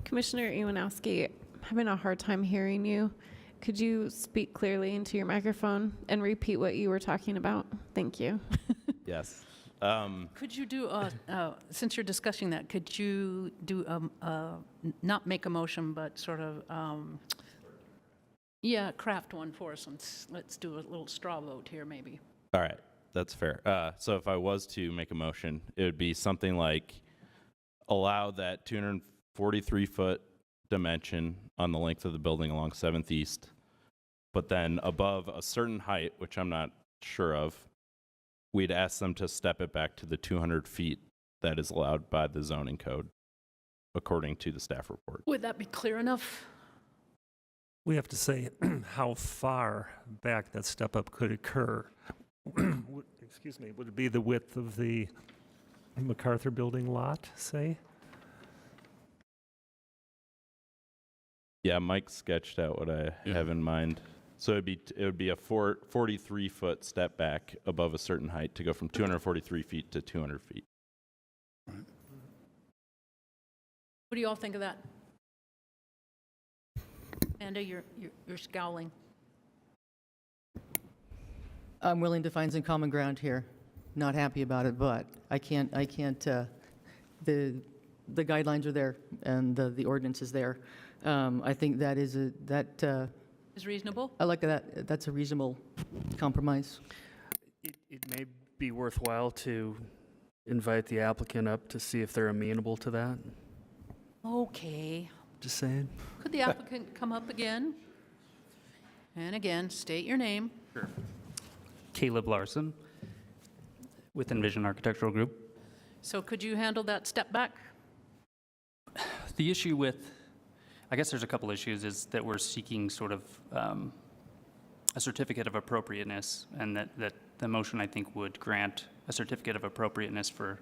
Commissioner Iwanowski, I'm having a hard time hearing you. Could you speak clearly into your microphone and repeat what you were talking about? Thank you. Yes. Could you do, since you're discussing that, could you do, not make a motion, but sort of, craft one for us? Let's do a little straw vote here, maybe. All right, that's fair. So if I was to make a motion, it would be something like allow that 243-foot dimension on the length of the building along 7th East, but then above a certain height, which I'm not sure of, we'd ask them to step it back to the 200 feet that is allowed by the zoning code, according to the staff report. Would that be clear enough? We have to say how far back that step up could occur. Excuse me, would it be the width of the MacArthur building lot, say? Yeah, Mike sketched out what I have in mind. So it would be a 43-foot step back above a certain height to go from 243 feet to 200 feet. Right. What do you all think of that? Amanda, you're scowling. I'm willing to find some common ground here. Not happy about it, but I can't, the guidelines are there and the ordinance is there. I think that is Is reasonable? I like that. That's a reasonable compromise. It may be worthwhile to invite the applicant up to see if they're amenable to that. Okay. Just saying. Could the applicant come up again? And again, state your name. Caleb Larson. with Envision Architectural Group. So could you handle that step back? The issue with, I guess there's a couple issues, is that we're seeking sort of a certificate of appropriateness, and that the motion, I think, would grant a certificate of appropriateness for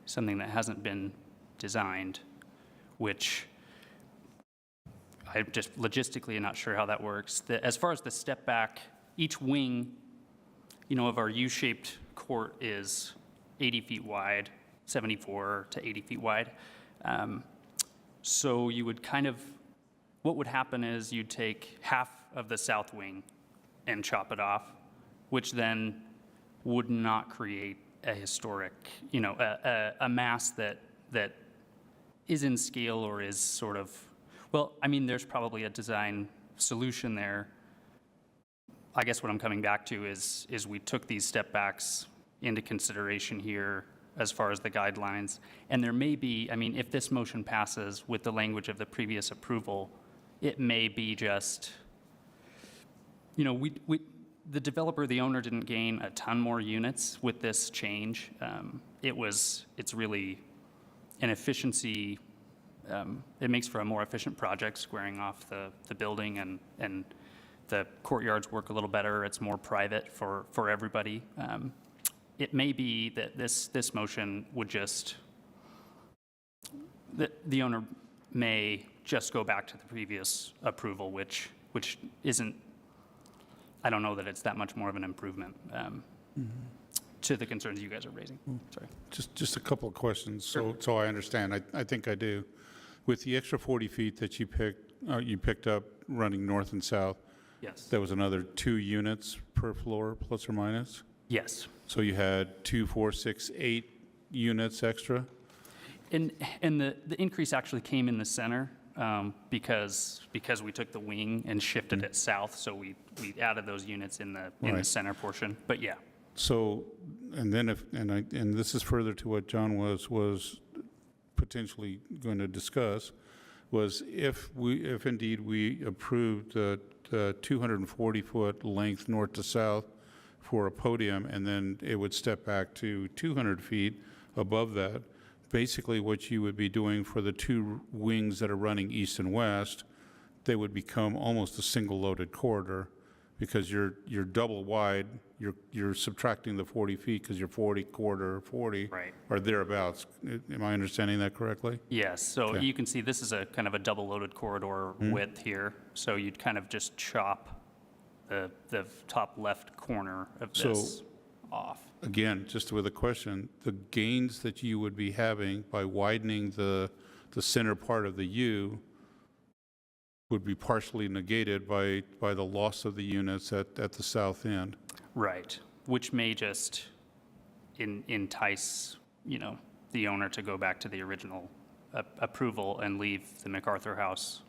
something that hasn't been designed, which I'm just logistically not sure how that works. As far as the step back, each wing, of our U-shaped court is 80 feet wide, 74 to 80 feet wide. So you would what would happen is you'd take half of the south wing and chop it off, which then would not create a historic, a mass that is in scale or is sort of, well, I mean, there's probably a design solution there. I guess what I'm coming back to is we took these step backs into consideration here as far as the guidelines. And there may be, I mean, if this motion passes with the language of the previous approval, it may be just, the developer, the owner didn't gain a ton more units with this change. It's really an efficiency, it makes for a more efficient project, squaring off the building, and the courtyards work a little better. It's more private for everybody. It may be that this motion would just, the owner may just go back to the previous approval, which isn't, I don't know that it's that much more of an improvement to the concerns you guys are raising. Sorry. Just a couple of questions, so I understand. I think I do. With the extra 40 feet that you picked up running north and south, Yes. there was another 2 units per floor, plus or minus? Yes. So you had 2, 4, 6, 8 units extra? And the increase actually came in the center because we took the wing and shifted it south, so we added those units in the Right. center portion. But yeah. So, and then and this is further to what John was potentially going to discuss, was if indeed we approved the 240-foot length north to south for a podium, and then it would step back to 200 feet above that, basically what you would be doing for the 2 wings that are running east and west, they would become almost a single loaded corridor, because you're double wide, you're subtracting the 40 feet because you're 40 quarter 40 Right. or thereabouts. Am I understanding that correctly? Yes, so Okay. you can see this is a kind of a double-loaded corridor width here. So you'd kind of just chop the top left corner of this So- off. Again, just with a question, the gains that you would be having by widening the center part of the U would be partially negated by the loss of the units at the south end. Right, which may just entice, the owner to go back to the original approval and leave the MacArthur House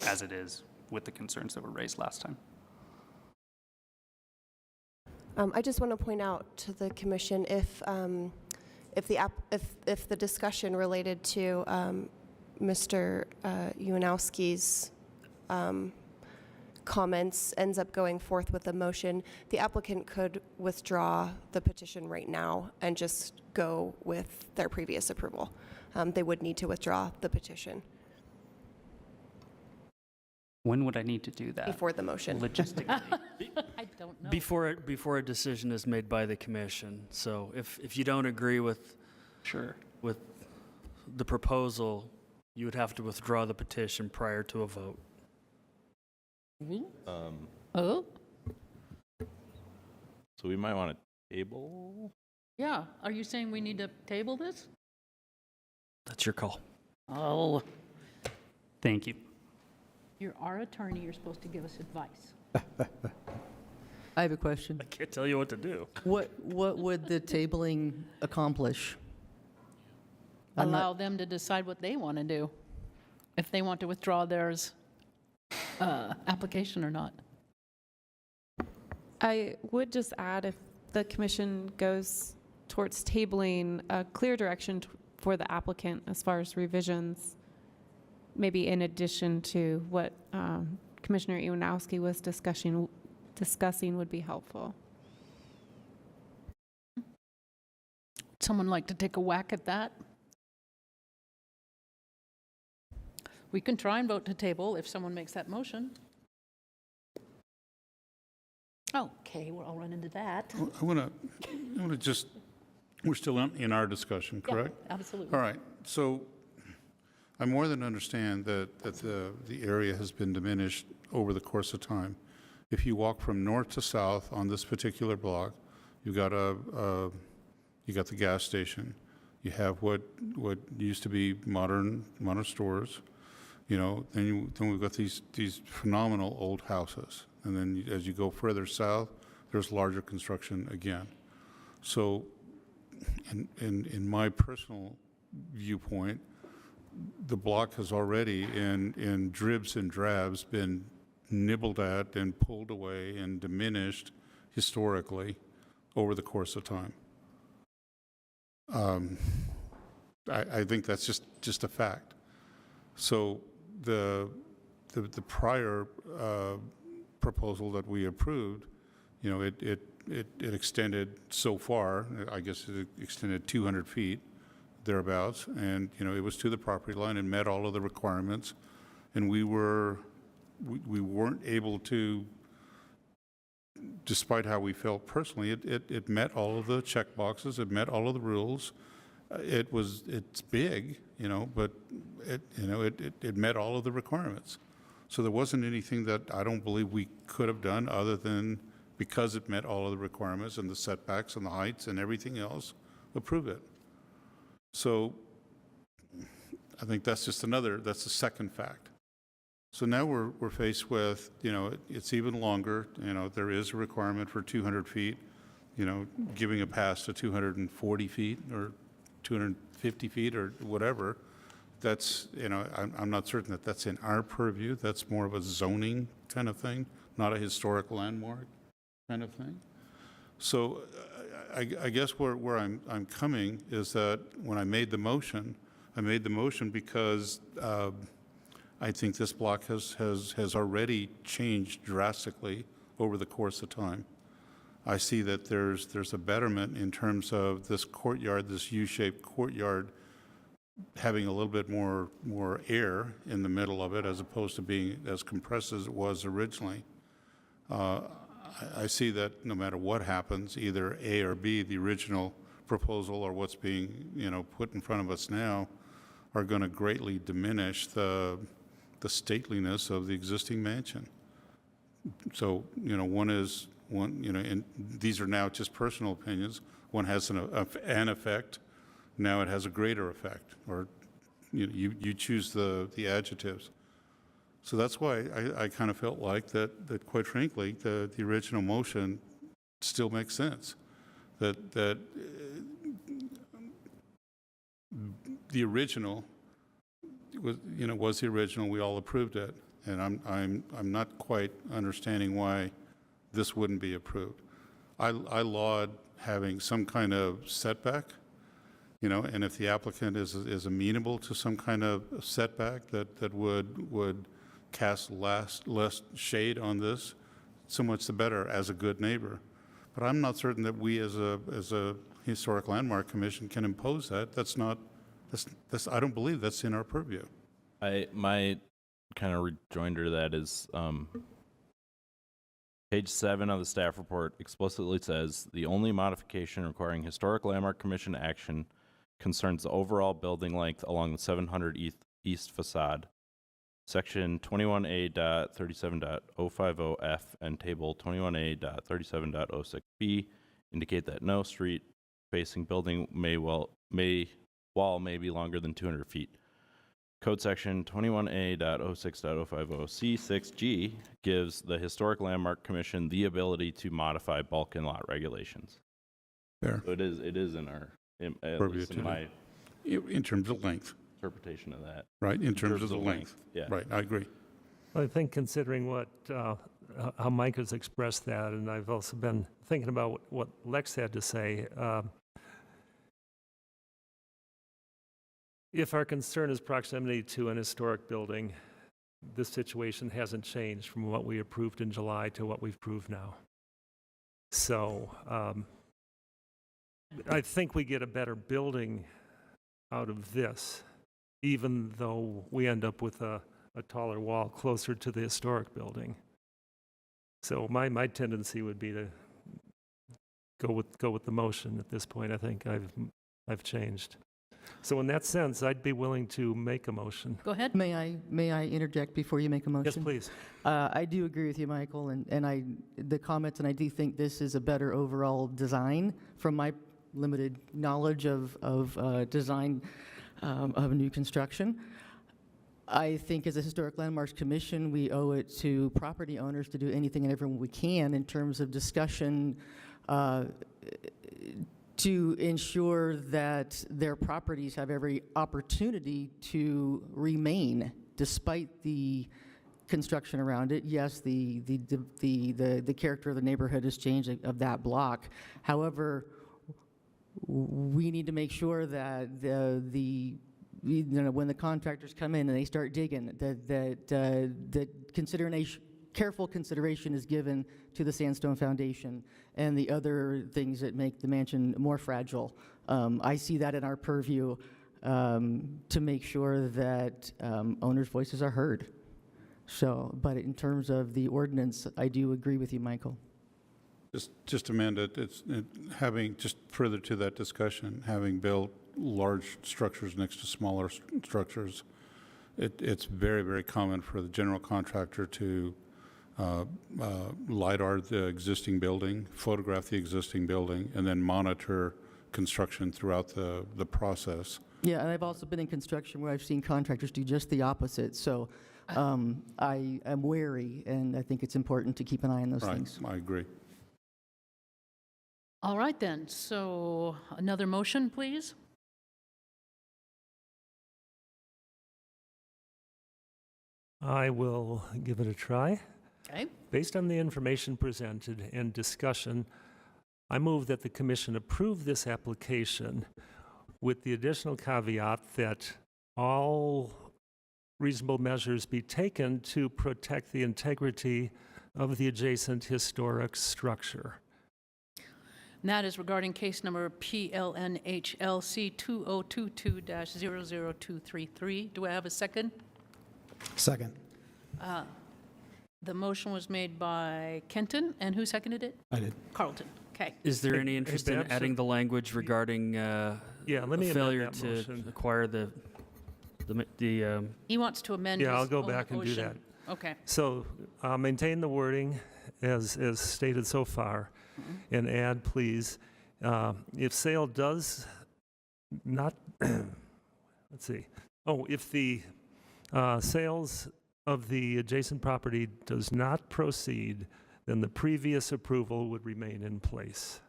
as it is with the concerns that were raised last time. I just want to point out to the commission, if the discussion related to Mr. Uwanowski's comments ends up going forth with a motion, the applicant could withdraw the petition right now and just go with their previous approval. They would need to withdraw the petition When would I need to do that? before the motion. Logistically. I don't know. Before a decision is made by the commission. So if you don't agree with with the proposal, you would have to withdraw the petition prior to a vote. Oh, So we might want to table. yeah. Are you saying we need to table this? That's your call. Oh, Thank you. you're our attorney. You're supposed to give us advice. I have a question. I can't tell you what to do. What would the tabling accomplish? I'm not- Allow them to decide what they want to do, if they want to withdraw theirs application or not. I would just add, if the commission goes towards tabling, a clear direction for the applicant as far as revisions, maybe in addition to what Commissioner Iwanowski was discussing would be helpful. someone like to take a whack at that? We can try and vote to table if someone makes that motion. Okay, well, I'll run into that. I want to just, we're still in our discussion, correct? Yeah, absolutely. All right, so I more than understand that the area has been diminished over the course of time. If you walk from north to south on this particular block, you've got you got the gas station. You have what used to be modern stores. You know, then we've got these phenomenal old houses, and then as you go further south, there's larger construction again. So, in my personal viewpoint, the block has already, in dribs and drabs, been nibbled at and pulled away and diminished historically over the course of time. I think that's just a fact. So the prior proposal that we approved, you know, it extended so far. I guess it extended 200 feet thereabouts, and you know, it was to the property line and met all of the requirements, and we weren't able to, despite how we felt personally, it met all of the check boxes, it met all of the rules. It's big, you know, but it met all of the requirements. So there wasn't anything that I don't believe we could have done other than, because it met all of the requirements and the setbacks and the heights and everything else, approve it. So I think that's just that's the second fact. So now we're faced with, you know, it's even longer. You know, there is a requirement for 200 feet, you know, giving a pass to 240 feet or 250 feet or whatever. That's, you know, I'm not certain that that's in our purview. That's more of a zoning kind of thing, not a historic landmark kind of thing. So I guess where I'm coming is that when I made the motion because I think this block has already changed drastically over the course of time. I see that there's a betterment in terms of this courtyard, this U-shaped courtyard, having a little bit more air in the middle of it as opposed to being as compressed as it was originally. I see that no matter what happens, either A or B, the original proposal or what's being, you know, put in front of us now, are going to greatly diminish the stateliness of the existing mansion. So, you know, you know, and these are now just personal opinions. One has an effect. Now it has a greater effect, or you choose the adjectives. So that's why I kind of felt like that quite frankly, the original motion still makes sense. That the original was the original. We all approved it, and I'm not quite understanding why this wouldn't be approved. I laud having some kind of setback, you know, and if the applicant is amenable to some kind of setback that would cast less shade on this, so much the better as a good neighbor. But I'm not certain that we as a Historic Landmark Commission can impose that. That's I don't believe that's in our purview. My kind of rejoinder to that is page 7 of the staff report explicitly says the only modification requiring Historic Landmark Commission action concerns the overall building length along the 700 east facade. Section 21A.37.050F and Table 21A.37.06B indicate that no street-facing building wall may be longer than 200 feet. Code Section 21A.06.050C6G gives the Historic Landmark Commission the ability to modify bulk and lot regulations. Fair. So it is in our, at Purview least in my in terms of length. interpretation of that. Right, in terms of the length. Yeah. Right, I agree. I think considering how Mike has expressed that, and I've also been thinking about what Lex had to say, if our concern is proximity to an historic building, this situation hasn't changed from what we approved in July to what we've approved now. So I think we get a better building out of this, even though we end up with a taller wall closer to the historic building. So my tendency would be to go with the motion at this point. I think I've changed. So in that sense, I'd be willing to make a motion. Go ahead. May I interject before you make a motion? Yes, please. I do agree with you, Michael, and the comments, and I do think this is a better overall design from my limited knowledge of design of new construction. I think as a Historic Landmarks Commission, we owe it to property owners to do anything and everything we can in terms of discussion to ensure that their properties have every opportunity to remain despite the construction around it. Yes, the character of the neighborhood has changed of that block. However, we need to make sure that when the contractors come in and they start digging, that careful consideration is given to the sandstone foundation and the other things that make the mansion more fragile. I see that in our purview to make sure that owners' voices are heard. So, but in terms of the ordinance, I do agree with you, Michael. Just Amanda, having, just further to that discussion, having built large structures next to smaller structures, it's very, very common for the general contractor to LiDAR the existing building, photograph the existing building, and then monitor construction throughout the process. Yeah, and I've also been in construction where I've seen contractors do just the opposite. So I am wary, and I think it's important to keep an eye on those things. I agree. All right then, so another motion, please. I will give it a try. Okay. Based on the information presented and discussion, I move that the commission approve this application with the additional caveat that all reasonable measures be taken to protect the integrity of the adjacent historic structure. And that is regarding case number PLNHLC 2022-00233. Do I have a second? Second. The motion was made by Kenton, and who seconded it? I did. Carlton. Okay. Is there Hey, any hey, interest in Babs, adding the language regarding Yeah, let me amend failure that to motion. acquire the He wants to amend Yeah, his I'll go own back and do motion. that. Okay. So maintain the wording as stated so far, and add, please, if sale does not, let's see, if the sales of the adjacent property does not proceed, then the previous approval would remain in place.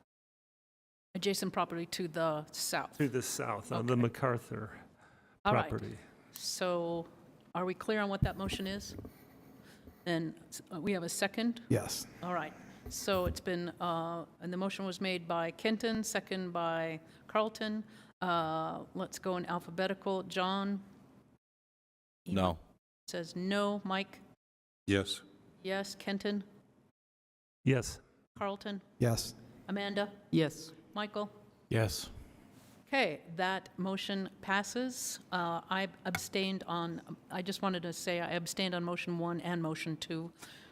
Adjacent property to the south. To the south, on the Okay. MacArthur All right. property. So are we clear on what that motion is? And we have a second? Yes. All right. So it's been, and the motion was made by Kenton, second by Carlton. Let's go in alphabetical. John? No. Says no. Mike? Yes. Yes. Kenton? Yes. Carlton? Yes. Amanda? Yes. Michael? Yes. Okay, that motion passes. I abstained on, I just wanted to say I abstained on motion 1 and motion 2.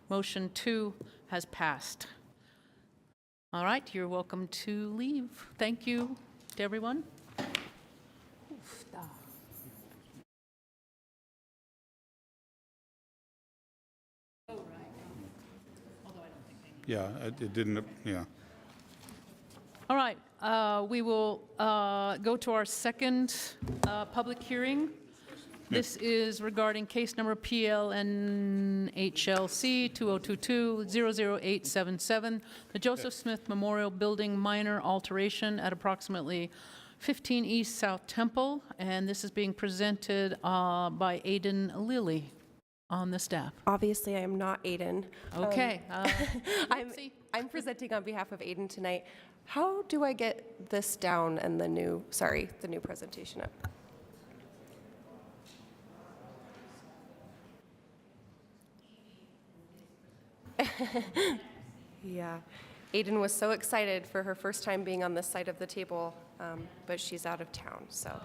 Motion 2 has passed. All right, you're welcome to leave. Thank you to everyone. Yeah, it didn't, yeah. All right, we will go to our second public hearing. This is regarding case number PLNHLC 2022-00877, the Joseph Smith Memorial Building minor alteration at approximately 15 East South Temple, and this is being presented by Aidan Lilly on the staff. Obviously, I am not Aiden. Okay. I'm presenting on behalf of Aiden tonight. How do I get this down and the new presentation up? Yeah. Aiden was so excited for her first time being on this side of the table, but she's out of town, so.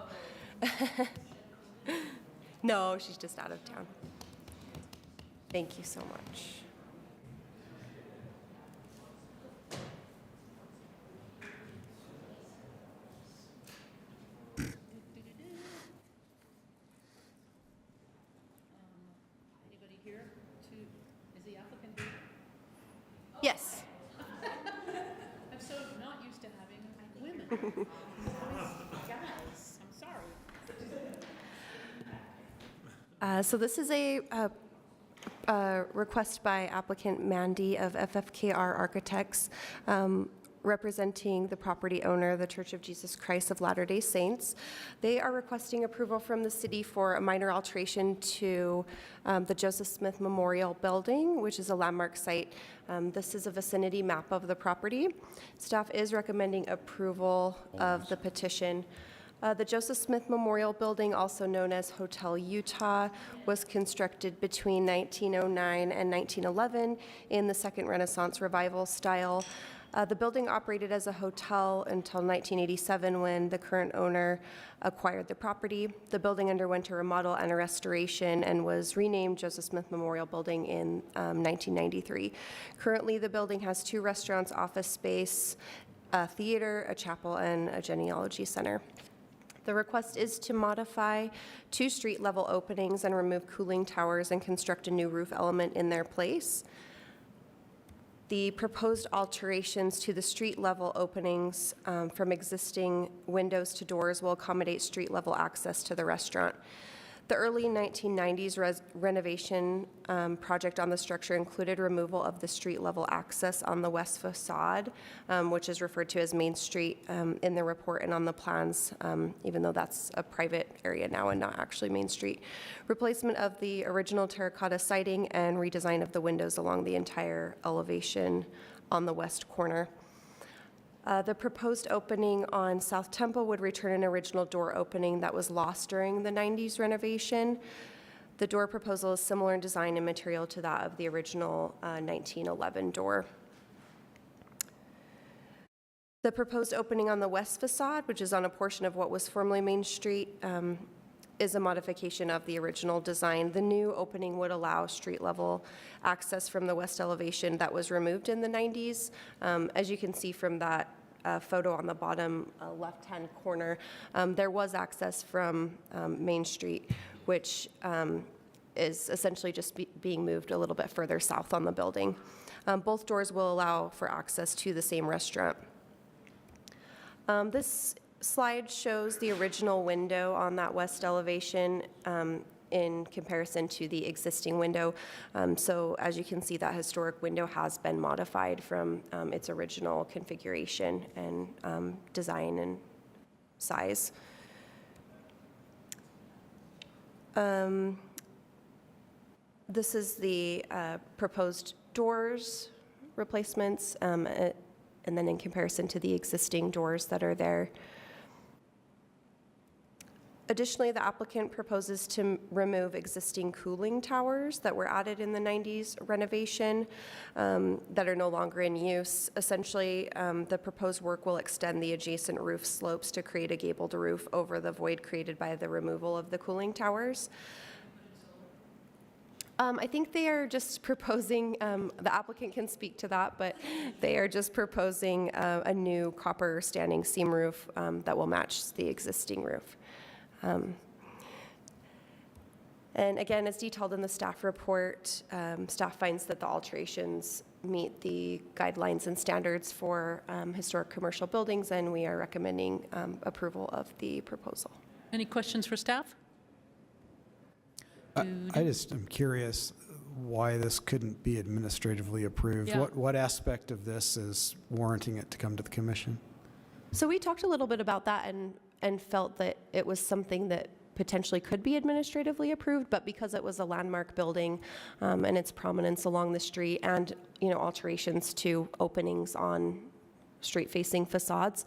No, she's just out of town. Thank you so much. Anybody here is the applicant here? Yes. I'm so not used to having women. Guys, I'm sorry. So this is a request by applicant Mandy of FFKR Architects, representing the property owner, the Church of Jesus Christ of Latter-day Saints. They are requesting approval from the city for a minor alteration to the Joseph Smith Memorial Building, which is a landmark site. This is a vicinity map of the property. Staff is recommending approval of the petition. The Joseph Smith Memorial Building, also known as Hotel Utah, was constructed between 1909 and 1911 in the Second Renaissance Revival style. The building operated as a hotel until 1987 when the current owner acquired the property. The building underwent a remodel and a restoration and was renamed Joseph Smith Memorial Building in 1993. Currently, the building has 2 restaurants, office space, a theater, a chapel, and a genealogy center. The request is to modify 2 street-level openings and remove cooling towers and construct a new roof element in their place. The proposed alterations to the street-level openings from existing windows to doors will accommodate street-level access to the restaurant. The early 1990s renovation project on the structure included removal of the street-level access on the west facade, which is referred to as Main Street in the report and on the plans, even though that's a private area now and not actually Main Street. Replacement of the original terracotta siding and redesign of the windows along the entire elevation on the west corner. The proposed opening on South Temple would return an original door opening that was lost during the 90s renovation. The door proposal is similar in design and material to that of the original 1911 door. The proposed opening on the west facade, which is on a portion of what was formerly Main Street, is a modification of the original design. The new opening would allow street-level access from the west elevation that was removed in the 90s. As you can see from that photo on the bottom left-hand corner, there was access from Main Street, which is essentially just being moved a little bit further south on the building. Both doors will allow for access to the same restaurant. This slide shows the original window on that west elevation in comparison to the existing window. So as you can see, that historic window has been modified from its original configuration and design and size. This is the proposed doors replacements, and then in comparison to the existing doors that are there. Additionally, the applicant proposes to remove existing cooling towers that were added in the 90s renovation that are no longer in use. Essentially, the proposed work will extend the adjacent roof slopes to create a gabled roof over the void created by the removal of the cooling towers. I think they are just proposing, the applicant can speak to that, but they are just proposing a new copper standing seam roof that will match the existing roof. And again, as detailed in the staff report, staff finds that the alterations meet the guidelines and standards for historic commercial buildings, and we are recommending approval of the proposal. Any questions for staff? I just am curious why this couldn't be administratively approved. Yeah. What aspect of this is warranting it to come to the commission? So we talked a little bit about that and felt that it was something that potentially could be administratively approved, but because it was a landmark building and its prominence along the street and, you know, alterations to openings on street-facing facades,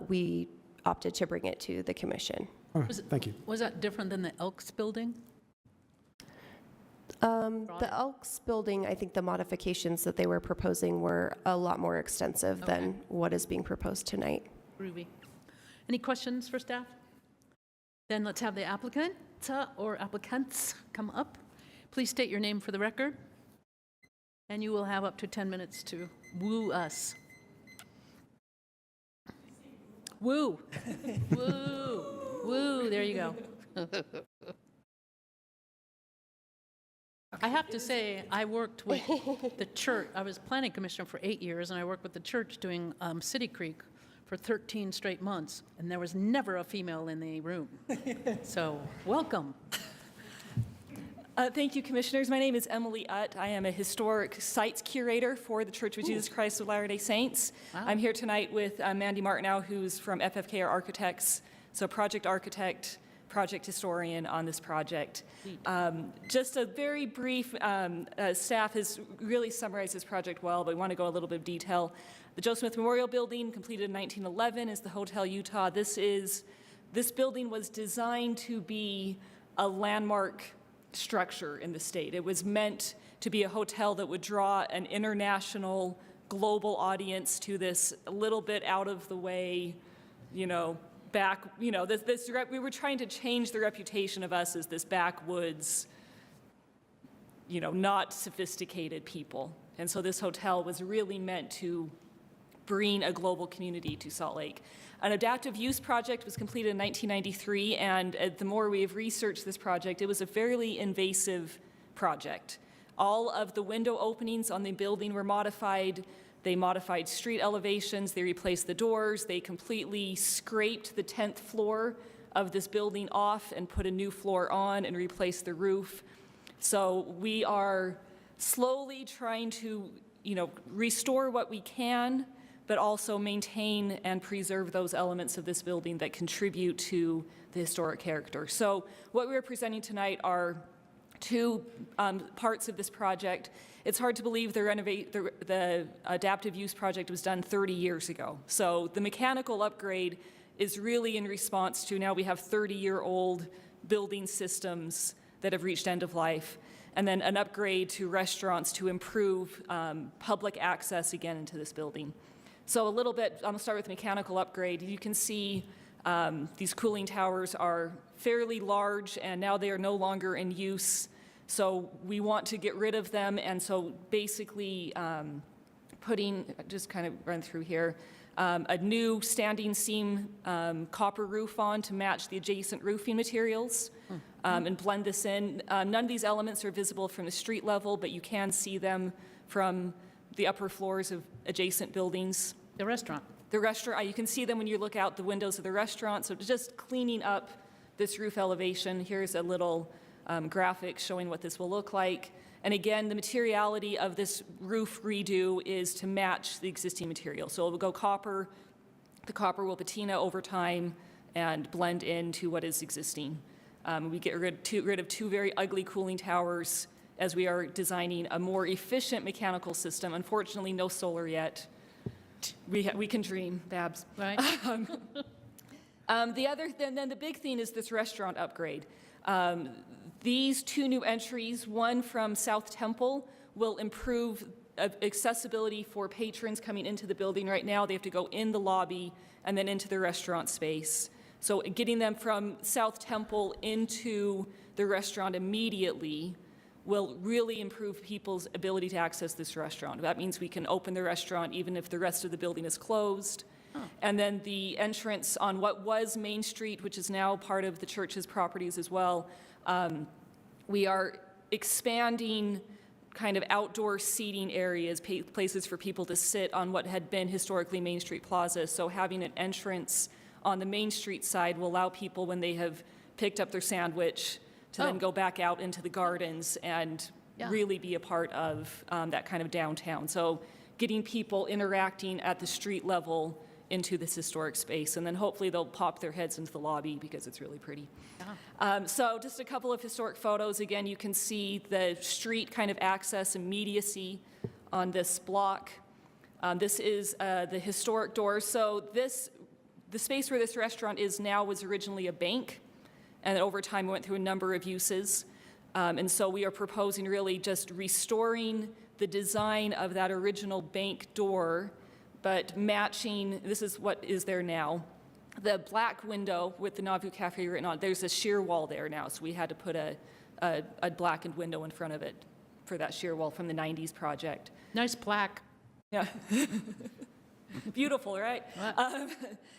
we opted to bring it to the commission. Thank you. Was that different than the Elks building? The Elks building, I think the modifications that they were proposing were a lot more extensive than what is being proposed tonight. Groovy. Any questions for staff? Then let's have the applicant or applicants come up. Please state your name for the record, and you will have up to 10 minutes to woo us. Woo. Woo. Woo. There you go. I have to say, I worked with the church. I was planning commissioner for 8 years, and I worked with the church doing City Creek for 13 straight months, and there was never a female in the room. So, welcome. Thank you, Commissioners. My name is Emily Utt. I am a historic sites curator for the Church of Jesus Christ of Latter-day Saints. Wow. I'm here tonight with Mandy Martineau, who's from FFKR Architects, so project architect, project historian on this project. Just a very brief, staff has really summarized this project well, but we want to go a little bit of detail. The Joe Smith Memorial Building, completed in 1911, is the Hotel Utah. This building was designed to be a landmark structure in the state. It was meant to be a hotel that would draw an international, global audience to this a little bit out of the way, we were trying to change the reputation of us as this backwoods, not sophisticated people. And so this hotel was really meant to bring a global community to Salt Lake. An adaptive use project was completed in 1993, and the more we have researched this project, it was a fairly invasive project. All of the window openings on the building were modified. They modified street elevations, they replaced the doors, they completely scraped the 10th floor of this building off and put a new floor on and replaced the roof. So we are slowly trying to, restore what we can, but also maintain and preserve those elements of this building that contribute to the historic character. So what we're presenting tonight are two parts of this project. It's hard to believe the adaptive use project was done 30 years ago. So the mechanical upgrade is really in response to now we have 30-year-old building systems that have reached end of life, and then an upgrade to restaurants to improve public access again into this building. So a little bit, I'm gonna start with mechanical upgrade. You can see these cooling towers are fairly large, and now they are no longer in use. So we want to get rid of them, and so basically just kind of run through here, a new standing seam copper roof on to match the adjacent roofing materials and blend this in. None of these elements are visible from the street level, but you can see them from the upper floors of adjacent buildings. The restaurant. The restaurant, you can see them when you look out the windows of the restaurant. So just cleaning up this roof elevation. Here's a little graphic showing what this will look like. And again, the materiality of this roof redo is to match the existing material. So it will go copper. The copper will patina over time and blend into what is existing. We get rid of two very ugly cooling towers as we are designing a more efficient mechanical system. Unfortunately, no solar yet. We can dream, Babs. Right. Then the big thing is this restaurant upgrade. These two new entries, one from South Temple, will improve accessibility for patrons coming into the building. Right now, they have to go in the lobby and then into the restaurant space. So getting them from South Temple into the restaurant immediately will really improve people's ability to access this restaurant. That means we can open the restaurant even if the rest of the building is closed. Oh. And then the entrance on what was Main Street, which is now part of the church's properties as well, we are expanding kind of outdoor seating areas, places for people to sit on what had been historically Main Street Plaza. So having an entrance on the Main Street side will allow people, when they have picked up their sandwich, to then go back out into the gardens and really be a part of that kind of downtown. So getting people interacting at the street level into this historic space, and then hopefully they'll pop their heads into the lobby because it's really pretty. So just a couple of historic photos. Again, you can see the street kind of access immediacy on this block. This is the historic doors. So the space where this restaurant is now was originally a bank, and over time it went through a number of uses. And so we are proposing really just restoring the design of that original bank door, but matching, this is what is there now. The black window with the Nauvoo Cafe written on, there's a sheer wall there now, so we had to put a blackened window in front of it for that sheer wall from the 90s project. Nice plaque. Yeah. Beautiful, right?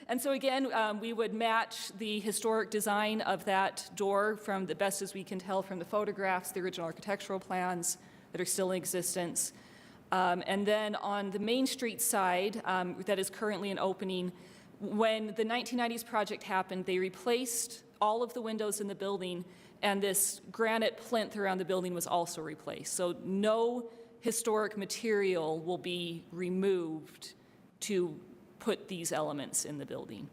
And so again, we would match the historic design of that door from the best as we can tell from the photographs, the original architectural plans that are still in existence. And then on the Main Street side, that is currently an opening, when the 1990s project happened, they replaced all of the windows in the building, and this granite plinth around the building was also replaced. So no historic material will be removed to put these elements in the building.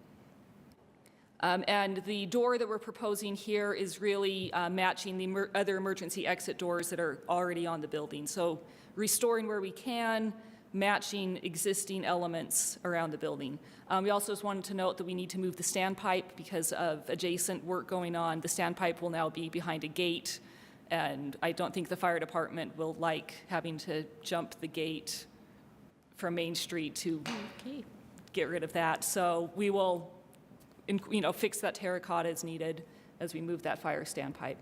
And the door that we're proposing here is really matching the other emergency exit doors that are already on the building. So restoring where we can, matching existing elements around the building. We also just wanted to note that we need to move the standpipe because of adjacent work going on. The standpipe will now be behind a gate, and I don't think the fire department will like having to jump the gate from Main Street to get rid of that. So we will, fix that terracotta as needed as we move that fire standpipe.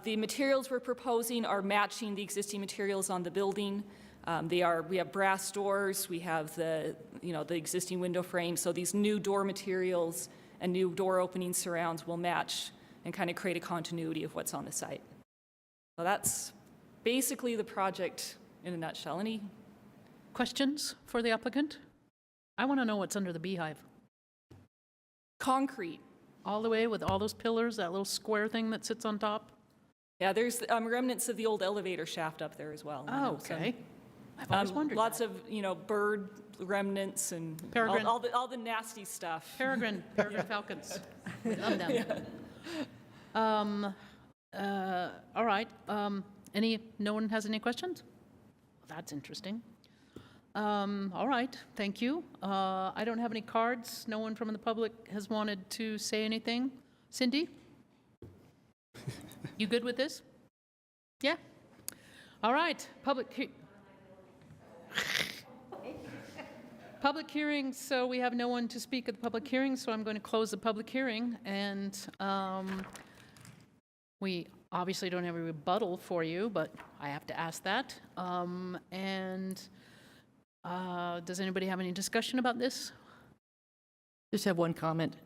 The materials we're proposing are matching the existing materials on the building. We have brass doors, we have the existing window frame, so these new door materials and new door opening surrounds will match and kind of create a continuity of what's on the site. So that's basically the project in a nutshell. Any Questions for the applicant? I want to know what's under the beehive. concrete? All the way with all those pillars, that little square thing that sits on top? Yeah, there's remnants of the old elevator shaft up there as well. Oh, okay. I've always wondered Lots that. of bird remnants and Peregrine. all the nasty stuff. Peregrine falcons. We love them. All right. No one has any questions? That's interesting. All right, thank you. I don't have any cards. No one from the public has wanted to say anything. Cindy? You good with this? Yeah? All right, public hearing, so we have no one to speak at the public hearing, so I'm going to close the public hearing, and we obviously don't have a rebuttal for you, but I have to ask that. Does anybody have any discussion about this? Just have one comment.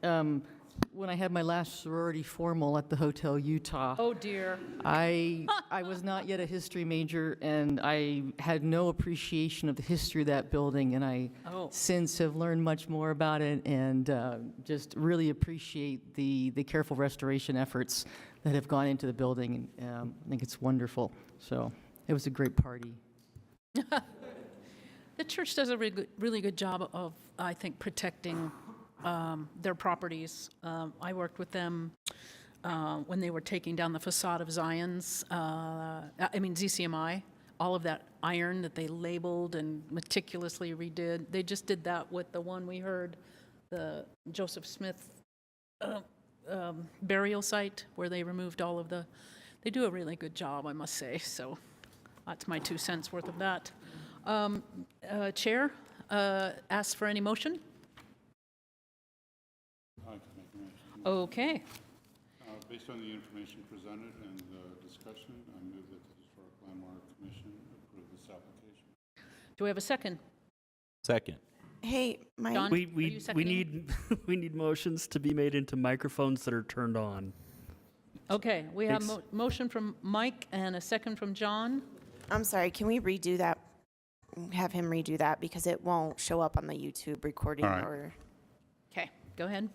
When I had my last sorority formal at the Hotel Utah, Oh, dear. I was not yet a history major, and I had no appreciation of the history of that building, and I Oh. since have learned much more about it, and just really appreciate the careful restoration efforts that have gone into the building. And I think it's wonderful. So it was a great party. The church does a really good job of, I think, protecting their properties. I worked with them when they were taking down the facade of Zion's, ZCMI, all of that iron that they labeled and meticulously redid. They just did that with the one we heard, the Joseph Smith burial site, where they removed all of they do a really good job, I must say. So that's my 2 cents worth of that. Chair, asks for any motion? I can make a motion. Okay. Based on the information presented and the discussion, I move that the Historic Landmark Commission approve this application. Do we have a second? Second. Hey, my Don, We are you seconding? we need motions to be made into microphones that are turned on. Okay, we have Thanks. motion from Mike and a second from John. I'm sorry, can we redo that? Have him redo that because it won't show up on the YouTube recording All right. or. Okay, go ahead.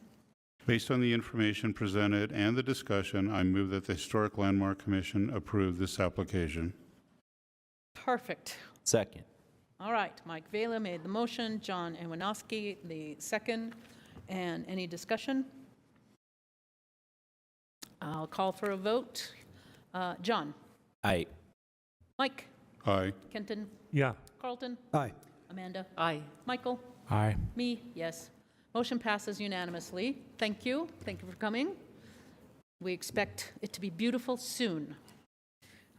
Based on the information presented and the discussion, I move that the Historic Landmark Commission approve this application. Perfect. Second. All right, Mike Vela made the motion, John Iwanowski the second, and any discussion? I'll call for a vote. John? Aye. Mike? Aye. Kenton? Yeah. Carlton? Aye. Amanda? Aye. Michael? Aye. Me, yes. Motion passes unanimously. Thank you. Thank you for coming. We expect it to be beautiful soon.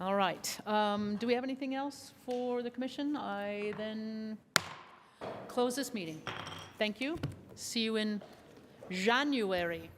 All right. Do we have anything else for the commission? I then close this meeting. Thank you. See you in January.